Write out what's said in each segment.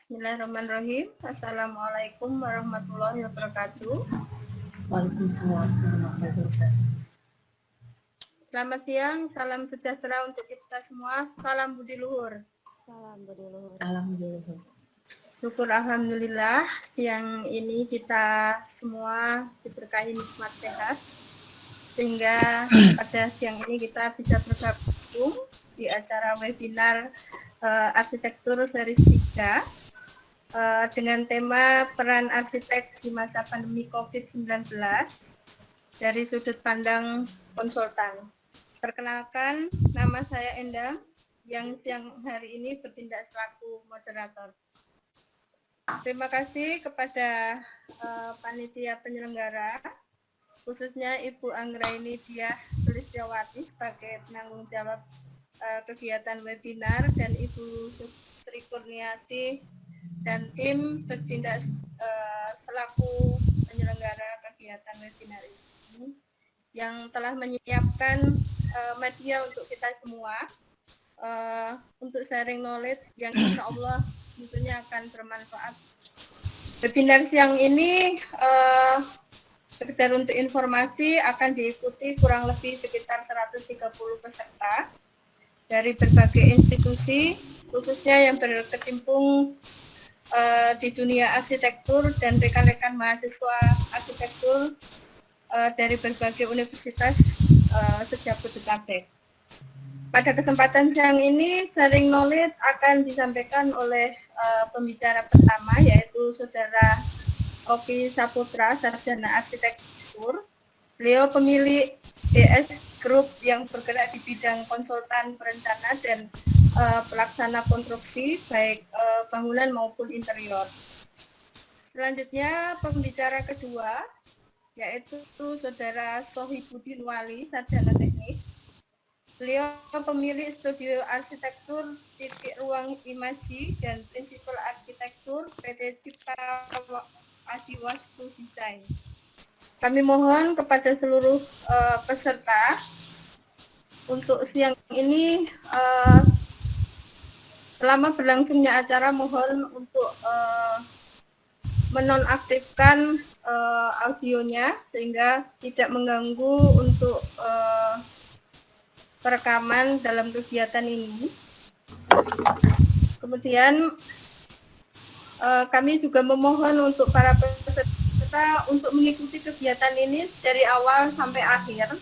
Bismillahirrahmanirrahim. Assalamualaikum warahmatullahi wabarakatuh. Waalaikumsalam warahmatullahi wabarakatuh. Selamat siang, salam sejahtera untuk kita semua. Salam budi luhur. Salam budi luhur. Alhamdulillah. Syukur alhamdulillah siang ini kita semua diberkahi nikmat sehat. Sehingga pada siang ini kita bisa bergabung di acara webinar Arsitektur Series 3 dengan tema peran arsitek di masa pandemi COVID-19 dari sudut pandang konsultan. Perkenalkan, nama saya Endang yang siang hari ini bertindak selaku moderator. Terima kasih kepada panitia penyelenggara, khususnya Ibu Anggraini Diah Sulistiawati sebagai penanggung jawab kegiatan webinar dan Ibu Sri Kurniasi dan tim bertindak selaku penyelenggara kegiatan webinar ini yang telah menyiapkan media untuk kita semua untuk sharing knowledge yang insya Allah tentunya akan bermanfaat. Webinar siang ini sekedar untuk informasi akan diikuti kurang lebih sekitar 130 peserta dari berbagai institusi khususnya yang berkecimpung di dunia arsitektur dan rekan-rekan mahasiswa arsitektur dari berbagai universitas se-Jabodetabek. Pada kesempatan siang ini, sharing knowledge akan disampaikan oleh pembicara pertama, yaitu Saudara Oki Saputra, Sarjana Arsitektur. Beliau pemilik BS Group yang bergerak di bidang konsultan perencana dan pelaksana konstruksi baik bangunan maupun interior. Selanjutnya pembicara kedua yaitu Saudara Sohibudin Wali, Sarjana Teknik. Beliau pemilik studio arsitektur Titik Ruang Imaji dan prinsipal arsitektur PT Cipta Adiwastu Desain. Kami mohon kepada seluruh peserta untuk siang ini selama berlangsungnya acara mohon untuk menonaktifkan audionya sehingga tidak mengganggu untuk perekaman dalam kegiatan ini. Kemudian kami juga memohon untuk para peserta untuk mengikuti kegiatan ini dari awal sampai akhir.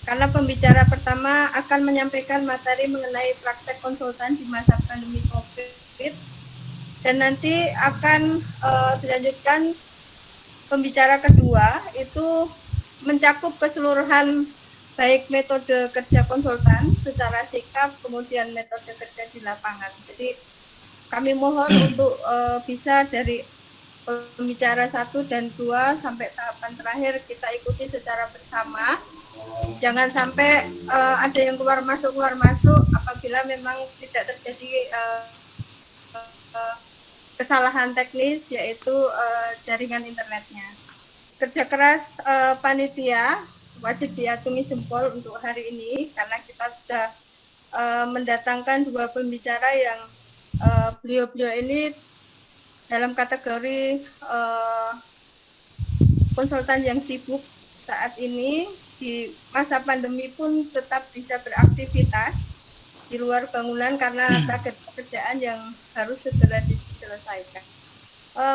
Karena pembicara pertama akan menyampaikan materi mengenai praktek konsultan di masa pandemi COVID dan nanti akan dilanjutkan pembicara kedua itu mencakup keseluruhan baik metode kerja konsultan secara sikap kemudian metode kerja di lapangan. Jadi kami mohon untuk bisa dari pembicara 1 dan 2 sampai tahapan terakhir kita ikuti secara bersama. Jangan sampai ada yang keluar masuk apabila memang tidak terjadi kesalahan teknis yaitu jaringan internetnya. Kerja keras panitia wajib diatungi jempol untuk hari ini karena kita bisa mendatangkan dua pembicara yang beliau-beliau ini dalam kategori konsultan yang sibuk saat ini di masa pandemi pun tetap bisa beraktivitas di luar bangunan karena target pekerjaan yang harus segera diselesaikan.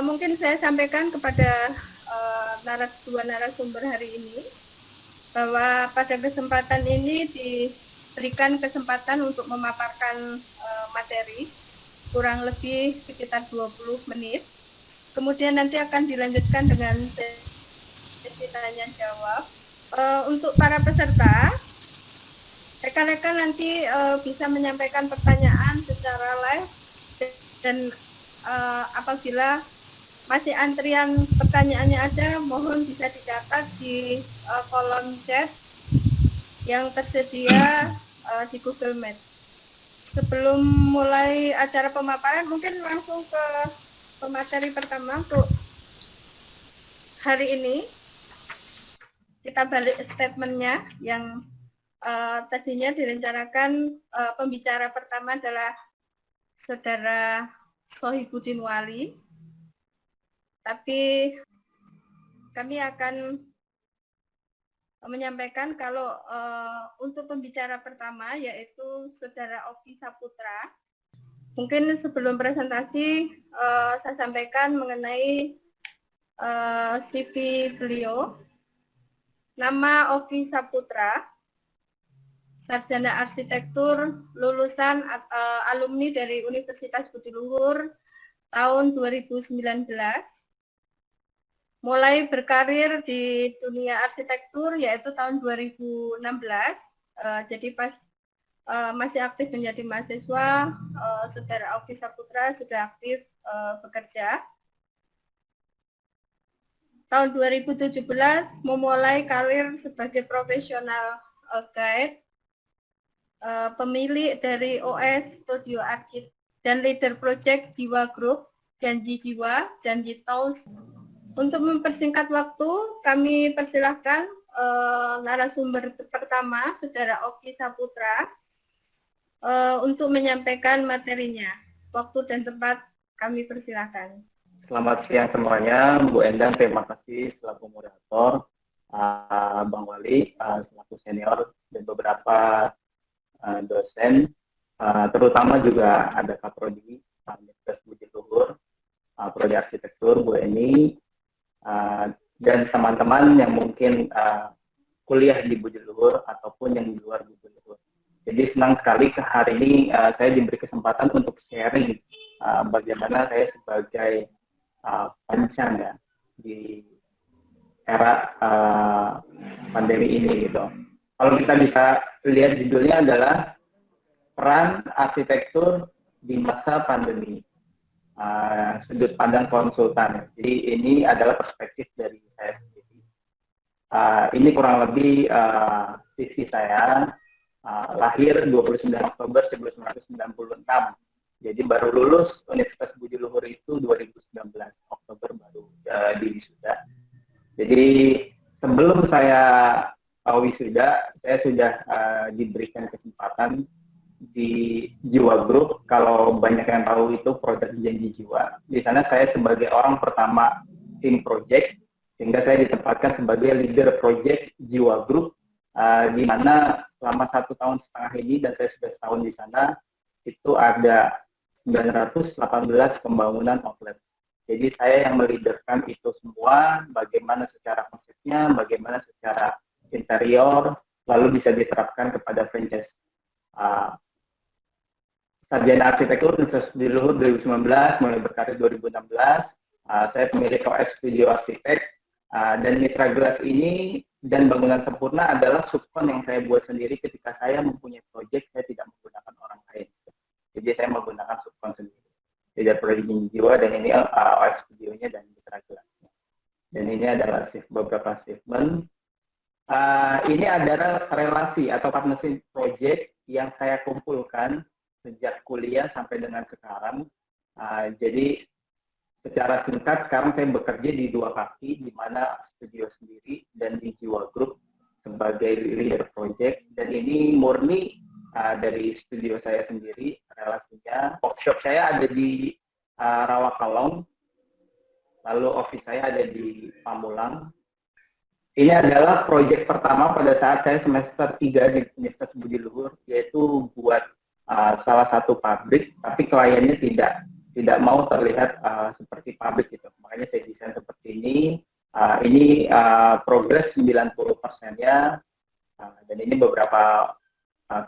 Mungkin saya sampaikan kepada dua narasumber hari ini bahwa pada kesempatan ini diberikan kesempatan untuk memaparkan materi kurang lebih sekitar 20 menit. Kemudian nanti akan dilanjutkan dengan sesi tanya jawab. Untuk para peserta, rekan-rekan nanti bisa menyampaikan pertanyaan secara live dan apabila masih antrian pertanyaannya ada, mohon bisa dicatat di kolom chat yang tersedia di Google Meet. Sebelum mulai acara pemaparan, mungkin langsung ke pemateri pertama untuk hari ini. Kita balik statementnya yang tadinya direncanakan pembicara pertama adalah Saudara Sohibudin Wali. Tapi kami akan menyampaikan kalau untuk pembicara pertama yaitu Saudara Oki Saputra. Mungkin sebelum presentasi saya sampaikan mengenai CV beliau. Nama Oki Saputra, sarjana arsitektur, lulusan alumni dari Universitas Budi Luhur tahun 2019. Mulai berkarir di dunia arsitektur yaitu tahun 2016. Jadi pas masih aktif menjadi mahasiswa, Saudara Oki Saputra sudah aktif bekerja. Tahun 2017 memulai karir sebagai profesional guide, pemilik dari OS Studio Arkit dan leader project Jiwa Group, Janji Jiwa, Janji Taus. Untuk mempersingkat waktu, kami persilahkan narasumber pertama, Saudara Oki Saputra, untuk menyampaikan materinya. Waktu dan tempat kami persilahkan. Selamat siang semuanya, Bu Endang, terima kasih selaku moderator, Bang Wali, selaku senior, dan beberapa dosen, terutama juga ada Kak Prodi, Universitas Budi Luhur, Prodi Arsitektur, Bu Eni, dan teman-teman yang mungkin kuliah di Budi Luhur ataupun yang di luar Budi Luhur. Jadi senang sekali hari ini saya diberi kesempatan untuk sharing bagaimana saya sebagai panjang ya di era pandemi ini gitu. Kalau kita bisa lihat judulnya adalah peran arsitektur di masa pandemi, sudut pandang konsultan. Jadi ini adalah perspektif dari saya sendiri. Ini kurang lebih CV saya, lahir 29 Oktober 1996. Jadi baru lulus Universitas Budi Luhur itu 2019 Oktober baru diwisuda. Jadi sebelum saya wisuda, saya sudah diberikan kesempatan di Jiwa Group. Kalau banyak yang tahu itu produk Janji Jiwa. Di sana saya sebagai orang pertama tim project, sehingga saya ditempatkan sebagai leader project Jiwa Group, di mana selama 1,5 tahun ini dan saya sudah setahun di sana, itu ada 918 pembangunan outlet. Jadi saya yang meliderkan itu semua, bagaimana secara konsepnya, bagaimana secara interior, lalu bisa diterapkan kepada franchise. Sarjana Arsitektur Universitas Budi Luhur 2019, mulai berkarir 2016. Saya pemilik OS Studio Arsitek, dan Mitra Gelas ini dan Bangunan Sempurna adalah subkon yang saya buat sendiri ketika saya mempunyai proyek, saya tidak menggunakan orang lain. Jadi saya menggunakan subkon sendiri. Jadi Prodi Jiwa, dan ini OS Studionya dan Mitra Gelasnya. Dan ini adalah beberapa achievement. Ini adalah relasi atau partnership project yang saya kumpulkan sejak kuliah sampai dengan sekarang. Jadi secara singkat sekarang saya bekerja di dua kaki, di mana studio sendiri dan di Jiwa Group sebagai leader project. Dan ini murni dari studio saya sendiri relasinya. Workshop saya ada di Rawakalong, lalu office saya ada di Pamulang. Ini adalah proyek pertama pada saat saya semester 3 di Universitas Budi Luhur, yaitu buat salah satu pabrik, tapi kliennya tidak mau terlihat seperti pabrik gitu. Makanya saya desain seperti ini. Ini progres 90%-nya, dan ini beberapa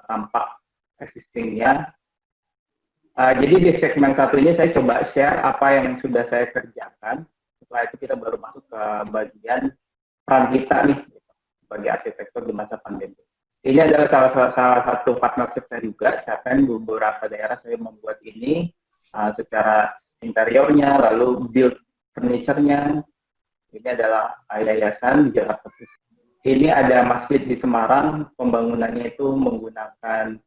tampak existing-nya. Jadi di segmen satu ini saya coba share apa yang sudah saya kerjakan. Setelah itu kita baru masuk ke bagian peran kita nih sebagai arsitektur di masa pandemi. Ini adalah salah satu partnership saya juga. Capaian beberapa daerah saya membuat ini secara interiornya, lalu build furniture-nya. Ini adalah yayasan di Jakarta Pusat. Ini ada masjid di Semarang, pembangunannya itu menggunakan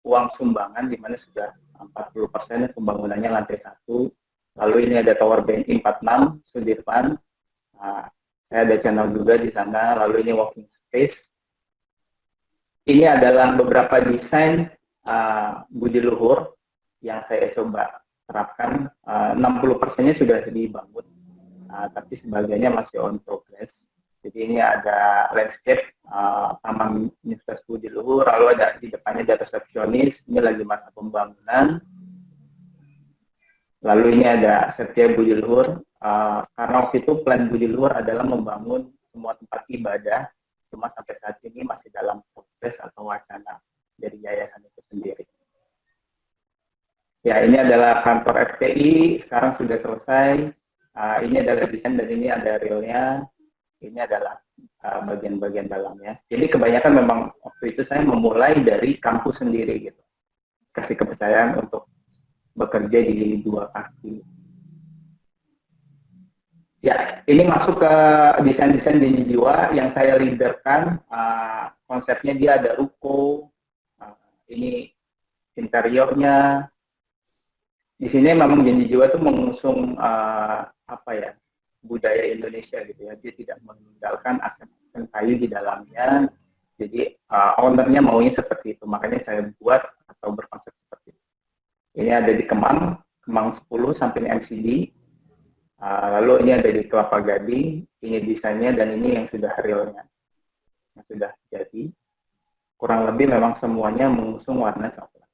uang sumbangan, di mana sudah 40% pembangunannya lantai 1. Lalu ini ada Tower BNI 46, Sudirman. Saya ada channel juga di sana. Lalu ini walking space. Ini adalah beberapa desain Budi Luhur yang saya coba terapkan, 60%-nya sudah dibangun, tapi sebagiannya masih on progress. Jadi ini ada landscape, Taman Universitas Budi Luhur, lalu ada di depannya ada resepsionis, ini lagi masa pembangunan. Lalu ini ada Setia Budi Luhur, karena waktu itu plan Budi Luhur adalah membangun semua tempat ibadah, cuma sampai saat ini masih dalam proses atau wacana dari yayasan itu sendiri. Ya, ini adalah kantor FPI, sekarang sudah selesai. Ini adalah desain dan ini ada realnya. Ini adalah bagian-bagian dalamnya. Jadi kebanyakan memang waktu itu saya memulai dari kampus sendiri gitu. Kasih kepercayaan untuk bekerja di dua kaki. Ya, ini masuk ke desain-desain Janji Jiwa yang saya leaderkan. Konsepnya dia ada ruko, ini interiornya. Di sini memang Janji Jiwa itu mengusung budaya Indonesia gitu ya. Dia tidak meninggalkan aksen kayu di dalamnya. Jadi ownernya maunya seperti itu. Makanya saya buat atau berkonsep seperti itu. Ini ada di Kemang 10 sampai MCD. Lalu ini ada di Kelapa Gading, ini desainnya dan ini yang sudah realnya, yang sudah jadi. Kurang lebih memang semuanya mengusung warna coklat.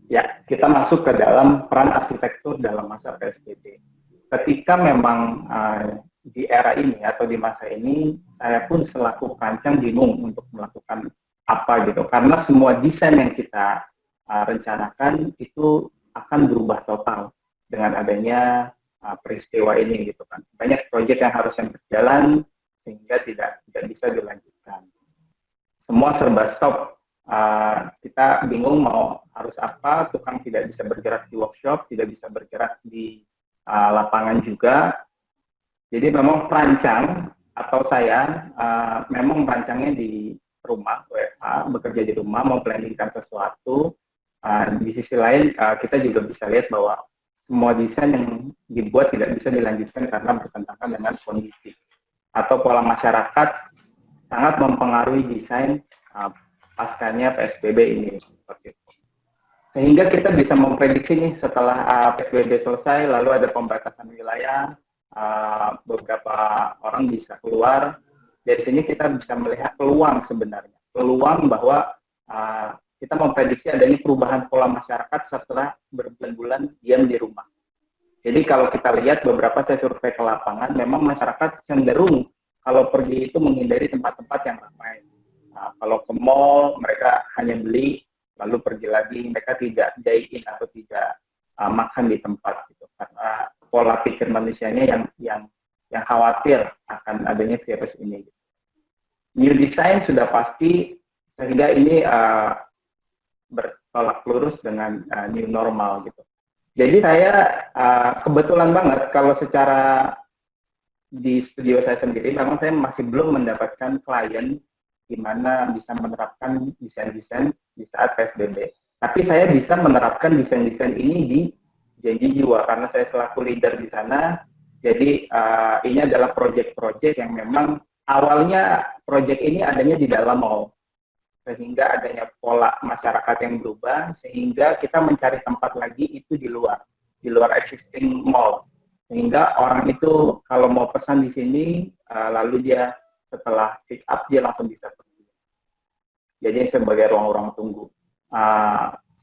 Ya, kita masuk ke dalam peran arsitektur dalam masa PSBB. Ketika memang di era ini atau di masa ini, saya pun selaku perancang bingung untuk melakukan apa gitu, karena semua desain yang kita rencanakan itu akan berubah total dengan adanya peristiwa ini gitu kan. Banyak proyek yang harusnya berjalan sehingga tidak bisa dilanjutkan. Semua serba stop. Kita bingung mau harus apa, tukang tidak bisa bergerak di workshop, tidak bisa bergerak di lapangan juga. Jadi memang perancang atau saya memang perancangnya di rumah, WFH, bekerja di rumah, mau planningkan sesuatu. Di sisi lain kita juga bisa lihat bahwa semua desain yang dibuat tidak bisa dilanjutkan karena bertentangan dengan kondisi atau pola masyarakat sangat mempengaruhi desain paskanya PSBB ini seperti itu. Sehingga kita bisa memprediksi nih setelah PSBB selesai lalu ada pembatasan wilayah, beberapa orang bisa keluar. Dari sini kita bisa melihat peluang sebenarnya, peluang bahwa kita memprediksi adanya perubahan pola masyarakat setelah berbulan-bulan diam di rumah. Jadi kalau kita lihat beberapa saya survei ke lapangan, memang masyarakat cenderung kalau pergi itu menghindari tempat-tempat yang ramai. Kalau ke mall, mereka hanya beli, lalu pergi lagi, mereka tidak dine-in atau tidak makan di tempat gitu. Karena pola pikir manusianya yang khawatir akan adanya virus ini. New design sudah pasti, sehingga ini bertolak lurus dengan new normal gitu. Jadi saya kebetulan banget kalau secara di studio saya sendiri memang saya masih belum mendapatkan klien di mana bisa menerapkan desain-desain di saat PSBB. Tapi saya bisa menerapkan desain-desain ini di Janji Jiwa karena saya selaku leader di sana. Jadi ini adalah proyek-proyek yang memang awalnya proyek ini adanya di dalam mall. Sehingga adanya pola masyarakat yang berubah, sehingga kita mencari tempat lagi itu di luar existing mall. Sehingga orang itu kalau mau pesan di sini, lalu dia setelah pick up dia langsung bisa pergi. Jadi sebagai ruang-ruang tunggu.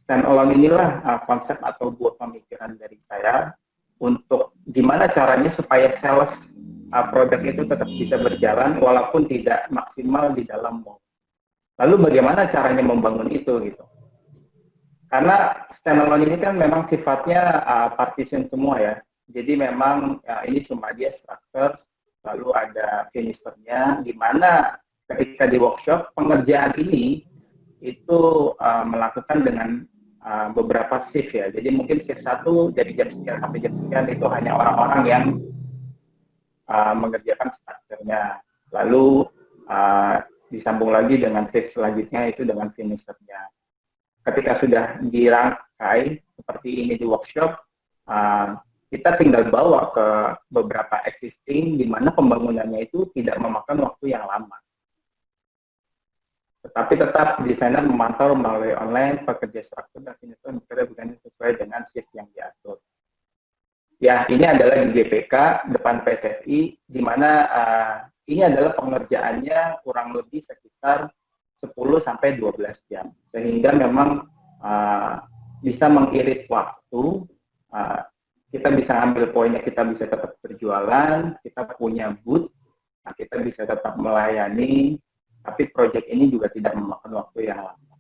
Stand alone inilah konsep atau buah pemikiran dari saya untuk gimana caranya supaya sales produk itu tetap bisa berjalan walaupun tidak maksimal di dalam mall. Lalu bagaimana caranya membangun itu gitu? Karena standalone ini kan memang sifatnya partition semua ya. Jadi memang ini cuma dia structure, lalu ada finishernya, di mana ketika di workshop pengerjaan ini itu melakukan dengan beberapa shift ya. Jadi mungkin shift 1 dari jam sekian sampai jam sekian itu hanya orang-orang yang mengerjakan structure-nya. Lalu disambung lagi dengan shift selanjutnya itu dengan finishernya. Ketika sudah dirangkai seperti ini di workshop, kita tinggal bawa ke beberapa existing di mana pembangunannya itu tidak memakan waktu yang lama. Tetapi tetap desainer memantau melalui online pekerja struktur dan finisher bekerja sesuai dengan shift yang diatur. Ya, ini adalah di GPK depan PSSI, di mana ini adalah pengerjaannya kurang lebih sekitar 10 sampai 12 jam. Sehingga memang bisa mengirit waktu, kita bisa ambil poinnya, kita bisa tetap berjualan, kita punya booth, kita bisa tetap melayani, tapi proyek ini juga tidak memakan waktu yang lama.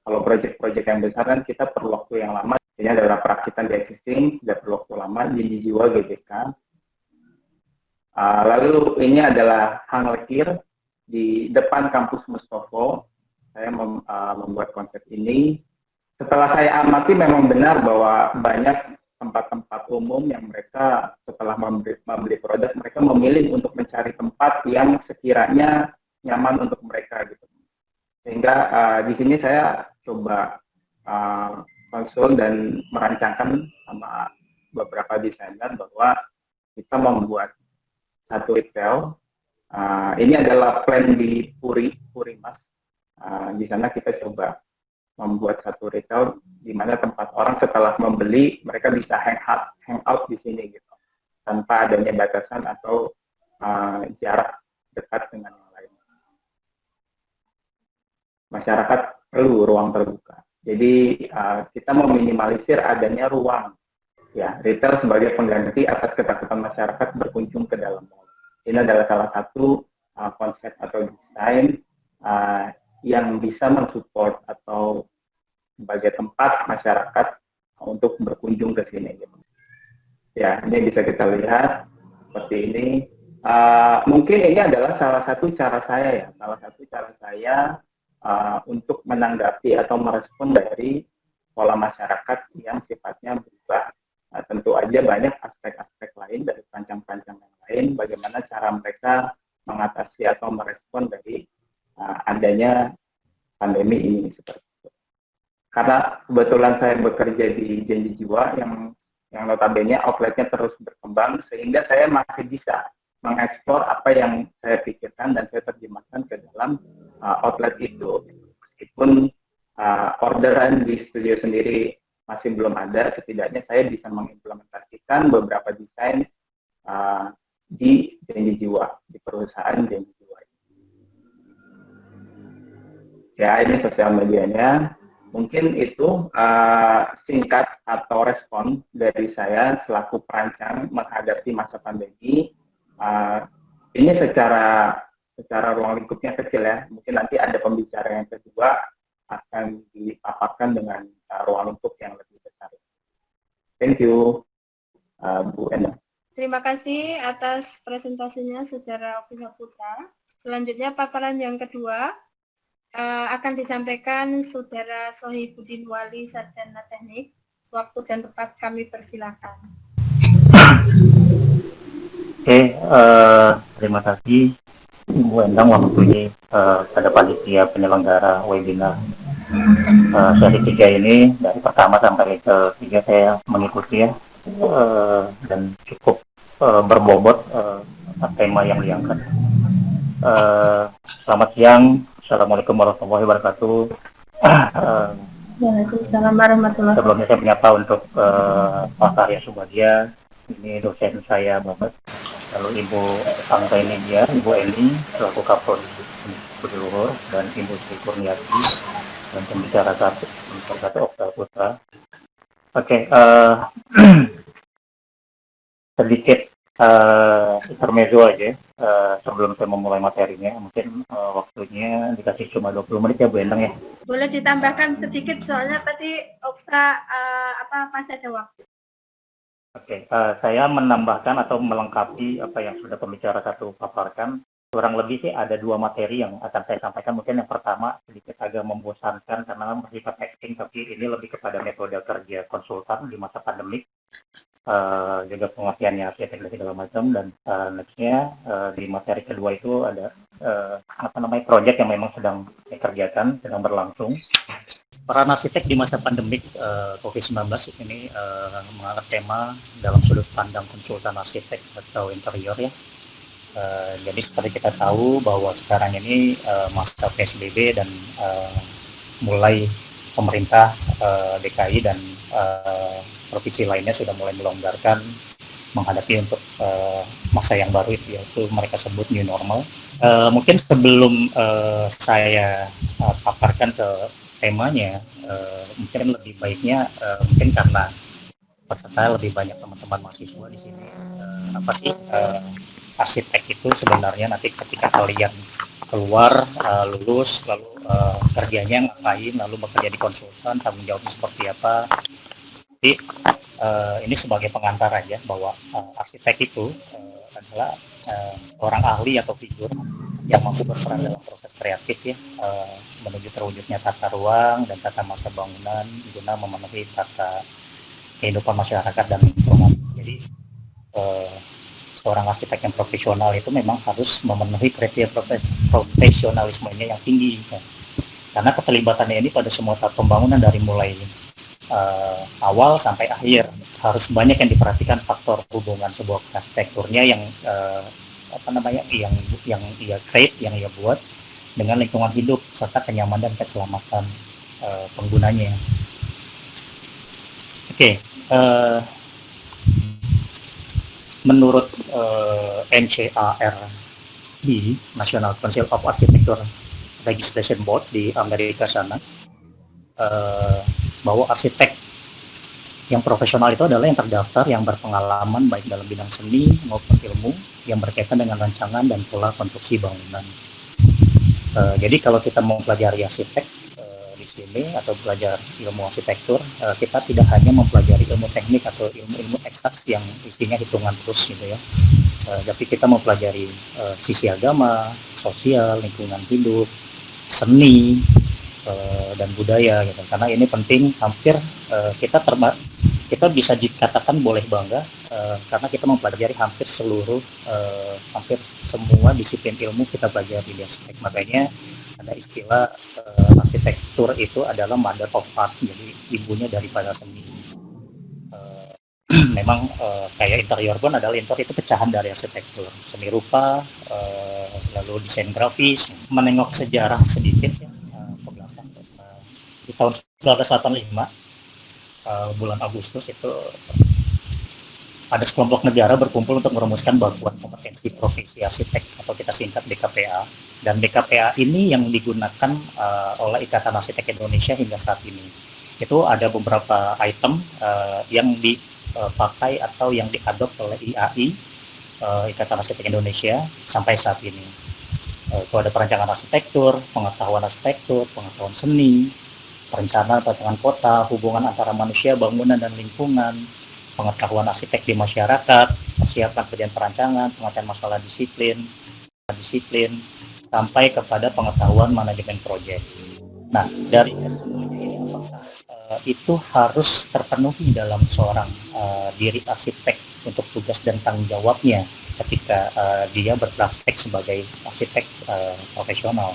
Kalau proyek-proyek yang besar kan kita perlu waktu yang lama. Ini adalah perakitan di existing, tidak perlu waktu lama, Janji Jiwa GBK. Lalu ini adalah hang lekir di depan kampus Mustopo. Saya membuat konsep ini. Setelah saya amati memang benar bahwa banyak tempat-tempat umum yang mereka setelah membeli produk, mereka memilih untuk mencari tempat yang sekiranya nyaman untuk mereka gitu. Sehingga di sini saya coba konsul dan merancangkan sama beberapa desainer bahwa kita membuat satu retail. Ini adalah plan di Puri Mas. Di sana kita coba membuat satu retail di mana tempat orang setelah membeli mereka bisa hang out di sini gitu, tanpa adanya batasan atau jarak dekat dengan yang lain. Masyarakat perlu ruang terbuka. Jadi kita meminimalisir adanya ruang, ya, retail sebagai pengganti atas ketakutan masyarakat berkunjung ke dalam mall. Ini adalah salah satu konsep atau desain yang bisa mensupport atau sebagai tempat masyarakat untuk berkunjung ke sini. Ya, ini bisa kita lihat seperti ini. Mungkin ini adalah salah satu cara saya untuk menanggapi atau merespon dari pola masyarakat yang sifatnya berubah. Tentu aja banyak aspek-aspek lain dari perancang-perancang yang lain, bagaimana cara mereka mengatasi atau merespon dari adanya pandemi ini seperti itu. Karena kebetulan saya bekerja di Janji Jiwa yang notabene outletnya terus berkembang, sehingga saya masih bisa mengeksplor apa yang saya pikirkan dan saya terjemahkan ke dalam outlet itu. Meskipun orderan di studio sendiri masih belum ada, setidaknya saya bisa mengimplementasikan beberapa desain di Janji Jiwa, di perusahaan Janji Jiwa. Ya, ini sosial medianya. Mungkin itu singkat atau respon dari saya selaku perancang menghadapi masa pandemi. Ini secara ruang lingkupnya kecil ya. Mungkin nanti ada pembicara yang kedua akan dipaparkan dengan ruang lingkup yang lebih besar. Thank you, Bu Enda. Terima kasih atas presentasinya Saudara Opika Putra. Selanjutnya paparan yang kedua akan disampaikan Saudara Sohibudin Wali, Sarjana Teknik. Waktu dan tempat kami persilakan. Oke, terima kasih Bu Endang waktunya pada panitia penyelenggara webinar seri 3 ini. Dari pertama sampai ke 3 saya mengikuti ya, dan cukup berbobot tema yang diangkat. Selamat siang, Assalamualaikum warahmatullahi wabarakatuh. Waalaikumsalam warahmatullahi wabarakatuh. Sebelumnya saya menyapa untuk Pak Karya Subadia, ini dosen saya Bapak. Lalu Ibu Anggraini dia, Ibu Eni selaku Kapolri Budi Luhur, dan Ibu Sri Kurniati dan pembicara satu Opika Putra. Oke, sedikit intermezzo aja sebelum saya memulai materinya. Mungkin waktunya dikasih cuma 20 menit ya Bu Endang ya. Boleh ditambahkan sedikit soalnya tadi Oksa masih ada waktu. Oke, saya menambahkan atau melengkapi apa yang sudah pembicara satu paparkan. Kurang lebih sih ada 2 materi yang akan saya sampaikan. Mungkin yang pertama sedikit agak membosankan karena bersifat acting, tapi ini lebih kepada metode kerja konsultan di masa pandemik, juga pengertiannya arsitek dan segala macam. Dan nextnya di materi kedua itu ada proyek yang memang sedang dikerjakan, sedang berlangsung. Peran arsitek di masa pandemik COVID-19 ini mengangkat tema dalam sudut pandang konsultan arsitek atau interior ya. Jadi seperti kita tahu bahwa sekarang ini masa PSBB dan mulai pemerintah DKI dan provinsi lainnya sudah mulai melonggarkan menghadapi untuk masa yang baru itu, yaitu mereka sebut new normal. Mungkin sebelum saya paparkan ke temanya, mungkin lebih baiknya mungkin karena peserta lebih banyak teman-teman mahasiswa di sini, apa sih arsitek itu sebenarnya nanti ketika kalian keluar lulus lalu kerjanya ngapain, lalu bekerja di konsultan, tanggung jawabnya seperti apa. Jadi ini sebagai pengantar aja bahwa arsitek itu adalah seorang ahli atau figur yang mampu berperan dalam proses kreatif ya, menuju terwujudnya tata ruang dan tata masa bangunan guna memenuhi tata kehidupan masyarakat dan lingkungan. Jadi seorang arsitek yang profesional itu memang harus memenuhi kriteria profesionalismenya yang tinggi ya. Karena keterlibatannya ini pada semua tahap pembangunan dari mulai awal sampai akhir, harus banyak yang diperhatikan faktor hubungan sebuah arsitekturnya yang yang ia create, yang ia buat dengan lingkungan hidup serta kenyamanan dan keselamatan penggunanya. Oke. Menurut NCARB, National Council of Architecture Registration Board di Amerika sana, bahwa arsitek yang profesional itu adalah yang terdaftar yang berpengalaman baik dalam bidang seni maupun ilmu yang berkaitan dengan rancangan dan pola konstruksi bangunan. Jadi kalau kita mau pelajari arsitek di sini atau belajar ilmu arsitektur, kita tidak hanya mempelajari ilmu teknik atau ilmu-ilmu eksaks yang isinya hitungan terus gitu ya, tapi kita mempelajari sisi agama, sosial, lingkungan hidup, seni, dan budaya gitu. Karena ini penting, hampir kita bisa dikatakan boleh bangga karena kita mempelajari hampir semua disiplin ilmu kita pelajari di arsitek. Makanya ada istilah arsitektur itu adalah mother of arts, jadi ibunya daripada seni. Memang kayak interior pun adalah interior itu pecahan dari arsitektur, seni rupa, lalu desain grafis. Menengok sejarah sedikit ya ke belakang, di tahun 1985 bulan Agustus itu ada sekelompok negara berkumpul untuk merumuskan bakuan kompetensi profesi arsitek atau kita singkat BKPA, dan BKPA ini yang digunakan oleh Ikatan Arsitek Indonesia hingga saat ini. Itu ada beberapa item yang dipakai atau yang diadop oleh IAI, Ikatan Arsitek Indonesia sampai saat ini. Itu ada perencanaan arsitektur, pengetahuan seni, perencanaan kota, hubungan antara manusia, bangunan dan lingkungan, pengetahuan arsitek di masyarakat, persiapan kerjaan perancangan, pengetahuan masalah disiplin, sampai kepada pengetahuan manajemen proyek. Nah, dari kesemuanya ini apakah itu harus terpenuhi dalam seorang diri arsitek untuk tugas dan tanggung jawabnya ketika dia berpraktek sebagai arsitek profesional?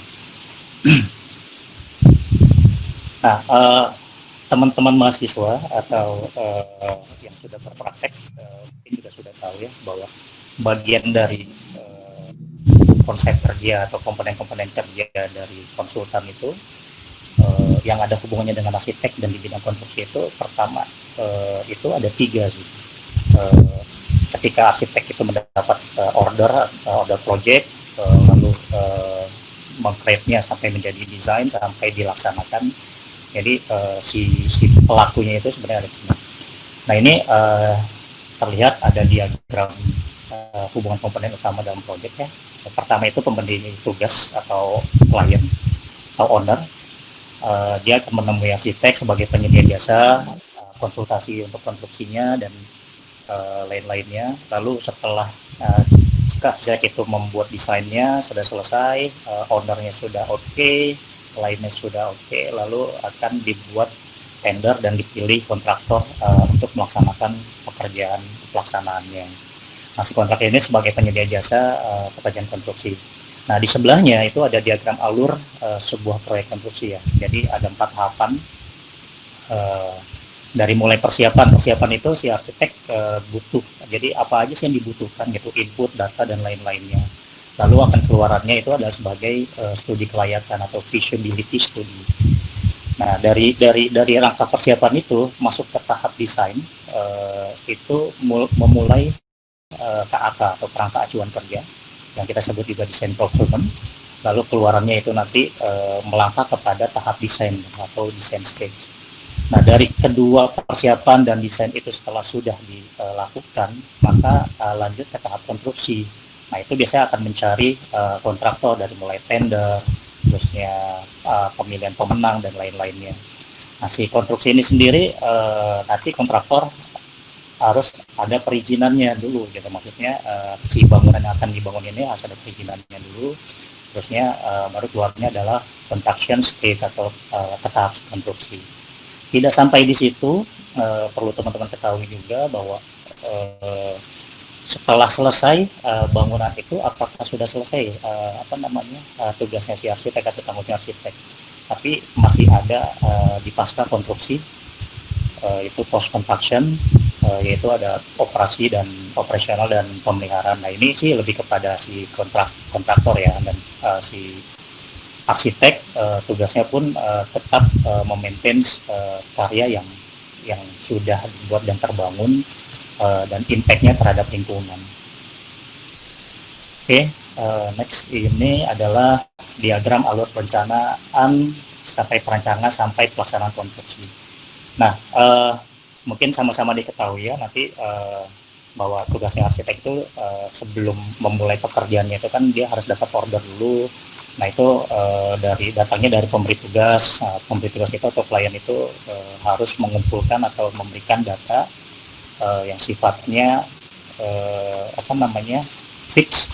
Nah, teman-teman mahasiswa atau yang sudah berpraktek mungkin juga sudah tahu ya bahwa bagian dari konsep kerja atau komponen-komponen kerja dari konsultan itu yang ada hubungannya dengan arsitek dan di bidang konstruksi itu, pertama itu ada 3 sih. Ketika arsitek itu mendapat order project, lalu meng-create-nya sampai menjadi desain sampai dilaksanakan. Jadi si pelakunya itu sebenarnya ada. Nah ini terlihat ada diagram hubungan komponen utama dalam proyek ya. Pertama itu pemberi tugas atau klien atau owner, dia akan menemui arsitek sebagai penyedia jasa, konsultasi untuk konstruksinya dan lain-lainnya. Lalu setelah arsitek itu membuat desainnya sudah selesai, ownernya sudah oke, lainnya sudah oke, lalu akan dibuat tender dan dipilih kontraktor untuk melaksanakan pekerjaan pelaksanaannya. Nah, si kontrak ini sebagai penyedia jasa pekerjaan konstruksi. Nah, di sebelahnya itu ada diagram alur sebuah proyek konstruksi ya. Jadi ada 4 tahapan. Dari mulai persiapan itu si arsitek butuh, jadi apa aja sih yang dibutuhkan gitu, input, data dan lain-lainnya. Lalu akan keluarannya itu adalah sebagai studi kelayakan atau feasibility study. Nah, dari rangka persiapan itu masuk ke tahap desain, itu memulai KAK atau kerangka acuan kerja yang kita sebut juga desain procurement. Lalu keluarannya itu nanti melangkah kepada tahap desain atau desain stage. Nah, dari kedua persiapan dan desain itu setelah sudah dilakukan, maka lanjut ke tahap konstruksi. Nah, itu biasanya akan mencari kontraktor dari mulai tender, terusnya pemilihan pemenang dan lain-lainnya. Nah, si konstruksi ini sendiri nanti kontraktor harus ada perizinannya dulu, gitu. Maksudnya si bangunan yang akan dibangun ini harus ada perizinannya dulu. Terusnya baru keluarnya adalah construction stage atau tahap konstruksi. Tidak sampai di situ, perlu teman-teman ketahui juga bahwa setelah selesai bangunan itu, apakah sudah selesai tugasnya si arsitek atau tanggung arsitek, tapi masih ada di pasca konstruksi, itu post construction, yaitu ada operasi dan operasional dan pemeliharaan. Nah, ini sih lebih kepada si kontraktor ya, dan si arsitek tugasnya pun tetap memaintain karya yang sudah dibuat dan terbangun dan impact-nya terhadap lingkungan. Oke, next ini adalah diagram alur perencanaan sampai perancangan sampai pelaksanaan konstruksi. Nah, mungkin sama-sama diketahui ya nanti bahwa tugasnya arsitek itu sebelum memulai pekerjaannya itu kan dia harus dapat order dulu. Nah, itu datangnya dari pemberi tugas. Pemberi tugas itu atau klien itu harus mengumpulkan atau memberikan data yang sifatnya fix,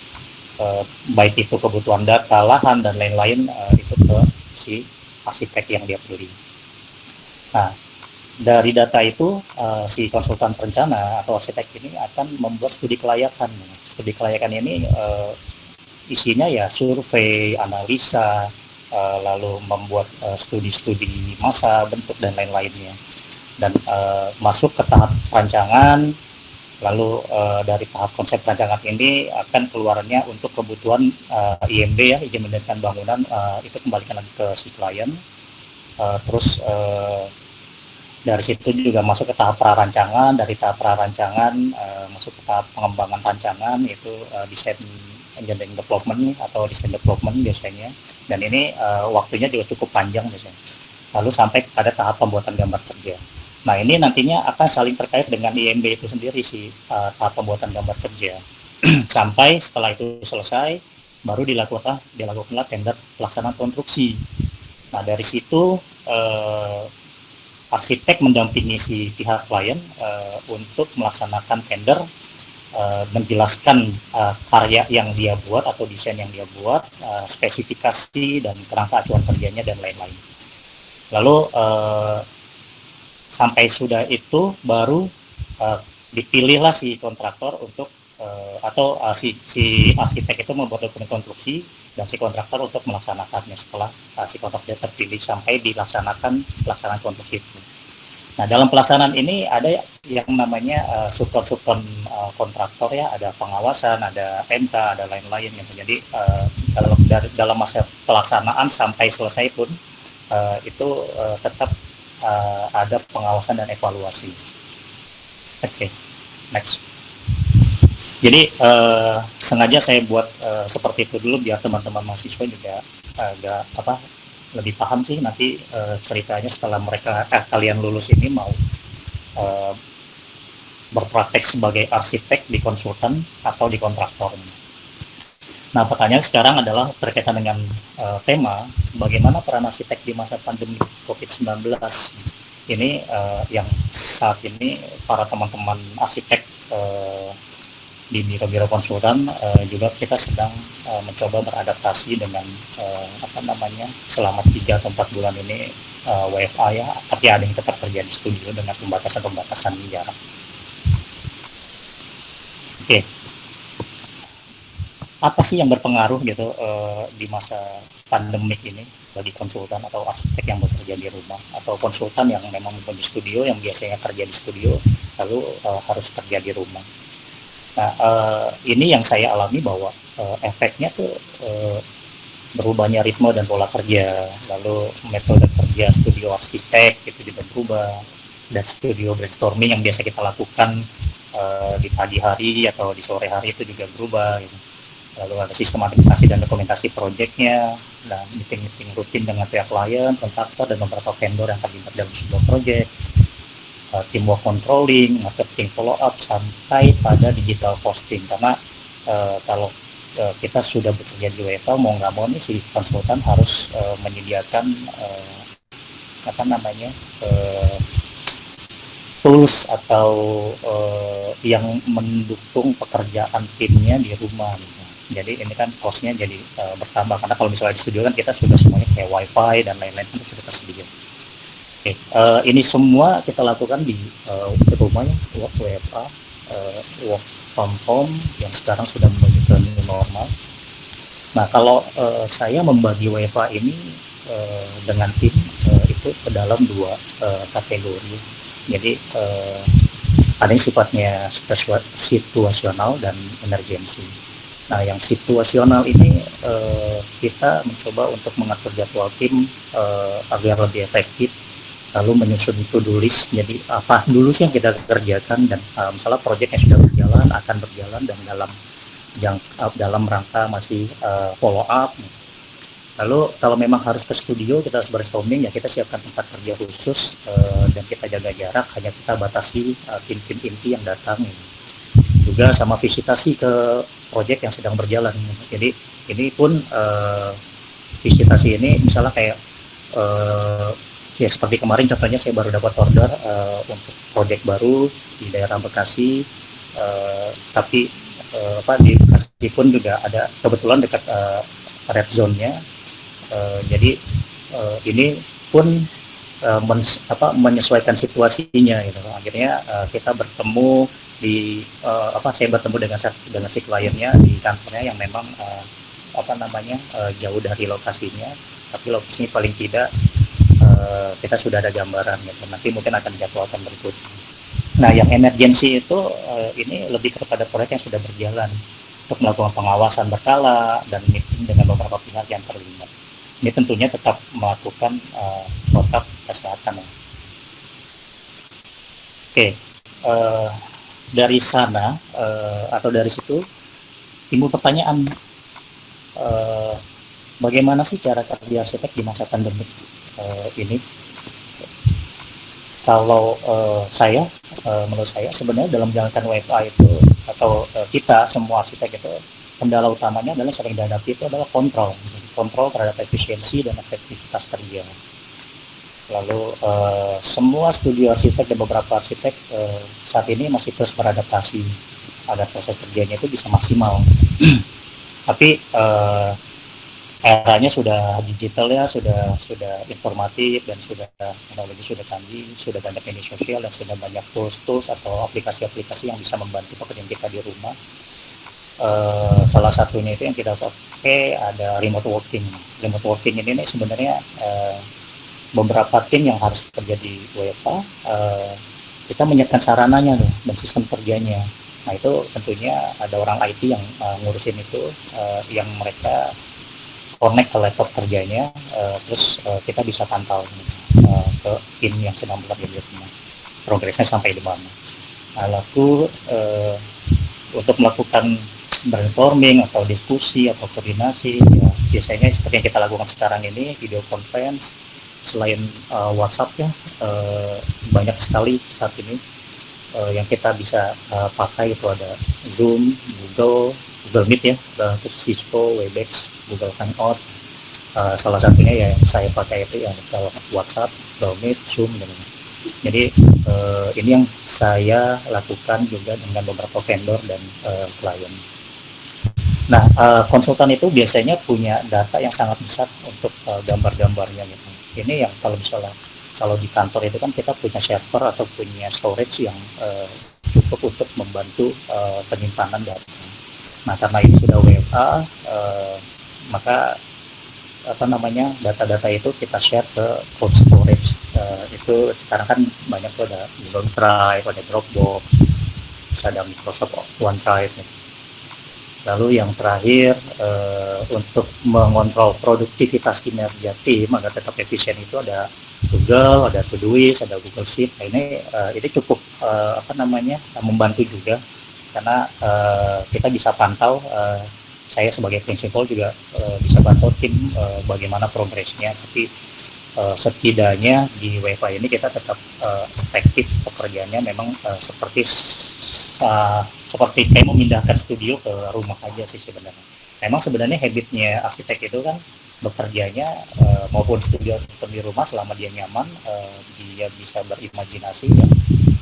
baik itu kebutuhan data, lahan dan lain-lain, itu ke si arsitek yang dia pilih. Nah, dari data itu si konsultan perencana atau arsitek ini akan membuat studi kelayakan. Studi kelayakan ini isinya ya survei, analisa, lalu membuat studi-studi masa, bentuk dan lain-lainnya. Dan masuk ke tahap perancangan, lalu dari tahap konsep perancangan ini akan keluarannya untuk kebutuhan IMB ya, izin mendirikan bangunan, itu kembalikan lagi ke si klien. Terus dari situ juga masuk ke tahap prarancangan, dari tahap prarancangan masuk ke tahap pengembangan rancangan, yaitu desain engineering development atau design development biasanya, dan ini waktunya juga cukup panjang biasanya. Lalu sampai pada tahap pembuatan gambar kerja. Nah, ini nantinya akan saling terkait dengan IMB itu sendiri sih, tahap pembuatan gambar kerja. Sampai setelah itu selesai, baru dilakukanlah tender pelaksanaan konstruksi. Nah, dari situ arsitek mendampingi si pihak klien untuk melaksanakan tender, menjelaskan karya yang dia buat atau desain yang dia buat, spesifikasi dan kerangka acuan kerjanya dan lain-lain. Lalu sampai sudah itu baru dipilihlah si kontraktor untuk si arsitek itu membuat dokumen konstruksi dan si kontraktor untuk melaksanakannya setelah si kontraktor terpilih sampai pelaksanaan konstruksi itu. Nah, dalam pelaksanaan ini ada yang namanya support kontraktor ya, ada pengawasan, ada MK, ada lain-lain gitu. Jadi dalam masa pelaksanaan sampai selesai pun itu tetap ada pengawasan dan evaluasi. Oke, next. Jadi sengaja saya buat seperti itu dulu biar teman-teman mahasiswa juga agak lebih paham sih nanti ceritanya setelah kalian lulus ini mau berpraktek sebagai arsitek di konsultan atau di kontraktor. Nah, pertanyaan sekarang adalah berkaitan dengan tema bagaimana peran arsitek di masa pandemi COVID-19 ini, yang saat ini para teman-teman arsitek di biro-biro konsultan juga kita sedang mencoba beradaptasi dengan selama 3 atau 4 bulan ini WFA ya, tapi ada yang tetap kerja di studio dengan pembatasan jarak. Oke. apa sih yang berpengaruh gitu di masa pandemik ini bagi konsultan atau arsitek yang bekerja di rumah, atau konsultan yang memang mempunyai studio yang biasanya kerja di studio lalu harus kerja di rumah. Nah, ini yang saya alami bahwa efeknya tuh berubahnya ritme dan pola kerja, lalu metode kerja studio arsitek itu juga berubah, dan studio brainstorming yang biasa kita lakukan di pagi hari atau di sore hari itu juga berubah gitu. Lalu ada sistem administrasi dan dokumentasi proyeknya, dan meeting-meeting rutin dengan pihak klien, kontraktor, dan beberapa vendor yang terlibat dalam sebuah proyek, teamwork controlling, marketing follow up, sampai pada digital posting. Karena kalau kita sudah bekerja di WFH, mau nggak mau nih si konsultan harus menyediakan apa namanya tools atau yang mendukung pekerjaan timnya di rumah gitu. Jadi ini kan costnya jadi bertambah, karena kalau misalnya di studio kan kita sudah semuanya kayak wifi dan lain-lain kan sudah tersedia. Oke, ini semua kita lakukan di rumahnya, WFA, work from home yang sekarang sudah menuju ke new normal. Nah, kalau saya membagi WFA ini dengan tim itu ke dalam dua kategori. Jadi ada yang sifatnya situasional dan emergency. Nah, yang situasional ini kita mencoba untuk mengatur jadwal tim agar lebih efektif, lalu menyusun to-do list. Jadi apa dulu sih yang kita kerjakan, dan misalnya proyeknya sudah berjalan, akan berjalan, dan dalam rangka masih follow up. Lalu kalau memang harus ke studio, kita harus brainstorming, ya kita siapkan tempat kerja khusus dan kita jaga jarak, hanya kita batasi tim-tim inti yang datang. Juga sama visitasi ke proyek yang sedang berjalan. Jadi ini pun visitasi ini misalnya kayak ya seperti kemarin contohnya saya baru dapat order untuk proyek baru di daerah Bekasi, tapi di Bekasi pun juga ada kebetulan dekat red zone-nya. Jadi ini pun menyesuaikan situasinya gitu. Akhirnya kita bertemu di saya bertemu dengan si kliennya di kantornya yang memang jauh dari lokasinya, tapi lokasinya paling tidak kita sudah ada gambaran gitu. Nanti mungkin akan dijadwalkan berikutnya. Nah, yang emergency itu ini lebih kepada proyek yang sudah berjalan, untuk melakukan pengawasan berkala dan meeting dengan beberapa pihak yang terlibat. Ini tentunya tetap melakukan protokol kesehatan. Oke, dari sana atau dari situ timbul pertanyaan, bagaimana sih cara kerja arsitek di masa pandemi ini? Kalau menurut saya sebenarnya dalam menjalankan WFA itu atau kita semua arsitek itu, kendala utamanya adalah sering dihadapi itu adalah kontrol terhadap efisiensi dan efektivitas kerja. Lalu semua studio arsitek dan beberapa arsitek saat ini masih terus beradaptasi agar proses kerjanya itu bisa maksimal. Tapi eranya sudah digital ya, sudah informatif, dan teknologi sudah canggih, sudah banyak media sosial, dan sudah banyak tools atau aplikasi-aplikasi yang bisa membantu pekerjaan kita di rumah. Salah satunya itu yang kita pakai ada remote working. Remote working ini sebenarnya beberapa tim yang harus kerja di WFA, kita menyiapkan sarananya dan sistem kerjanya. Nah, itu tentunya ada orang IT yang ngurusin itu, yang mereka connect ke laptop kerjanya, terus kita bisa pantau ke tim yang sedang bekerja di rumah, progresnya sampai di mana. Nah, lalu untuk melakukan brainstorming atau diskusi atau koordinasi, ya biasanya seperti yang kita lakukan sekarang ini, video conference. Selain WhatsApp ya, banyak sekali saat ini yang kita bisa pakai, itu ada Zoom, Google Meet ya, terus Cisco, Webex, Google Hangout. Salah satunya ya yang saya pakai itu yang WhatsApp, Google Meet, Zoom dan jadi ini yang saya lakukan juga dengan beberapa vendor dan klien. Nah, konsultan itu biasanya punya data yang sangat besar untuk gambar-gambarnya gitu. Ini yang kalau di kantor itu kan kita punya server atau punya storage yang cukup untuk membantu penyimpanan data. Nah, karena ini sudah WFA, maka data-data itu kita share ke cloud storage. Itu sekarang kan banyak tuh, ada Google Drive, ada Dropbox, ada Microsoft OneDrive. Lalu yang terakhir, untuk mengontrol produktivitas kinerja tim agar tetap efisien itu ada Google, ada Todoist, ada Google Sheet. Nah, ini cukup membantu juga, karena kita bisa pantau, saya sebagai prinsipal juga bisa pantau tim bagaimana progresnya. Tapi setidaknya di WiFi ini kita tetap efektif pekerjaannya. Memang seperti kayak memindahkan studio ke rumah aja sih sebenarnya. Memang sebenarnya habitnya arsitek itu kan bekerjanya maupun studio atau di rumah, selama dia nyaman, dia bisa berimajinasi dan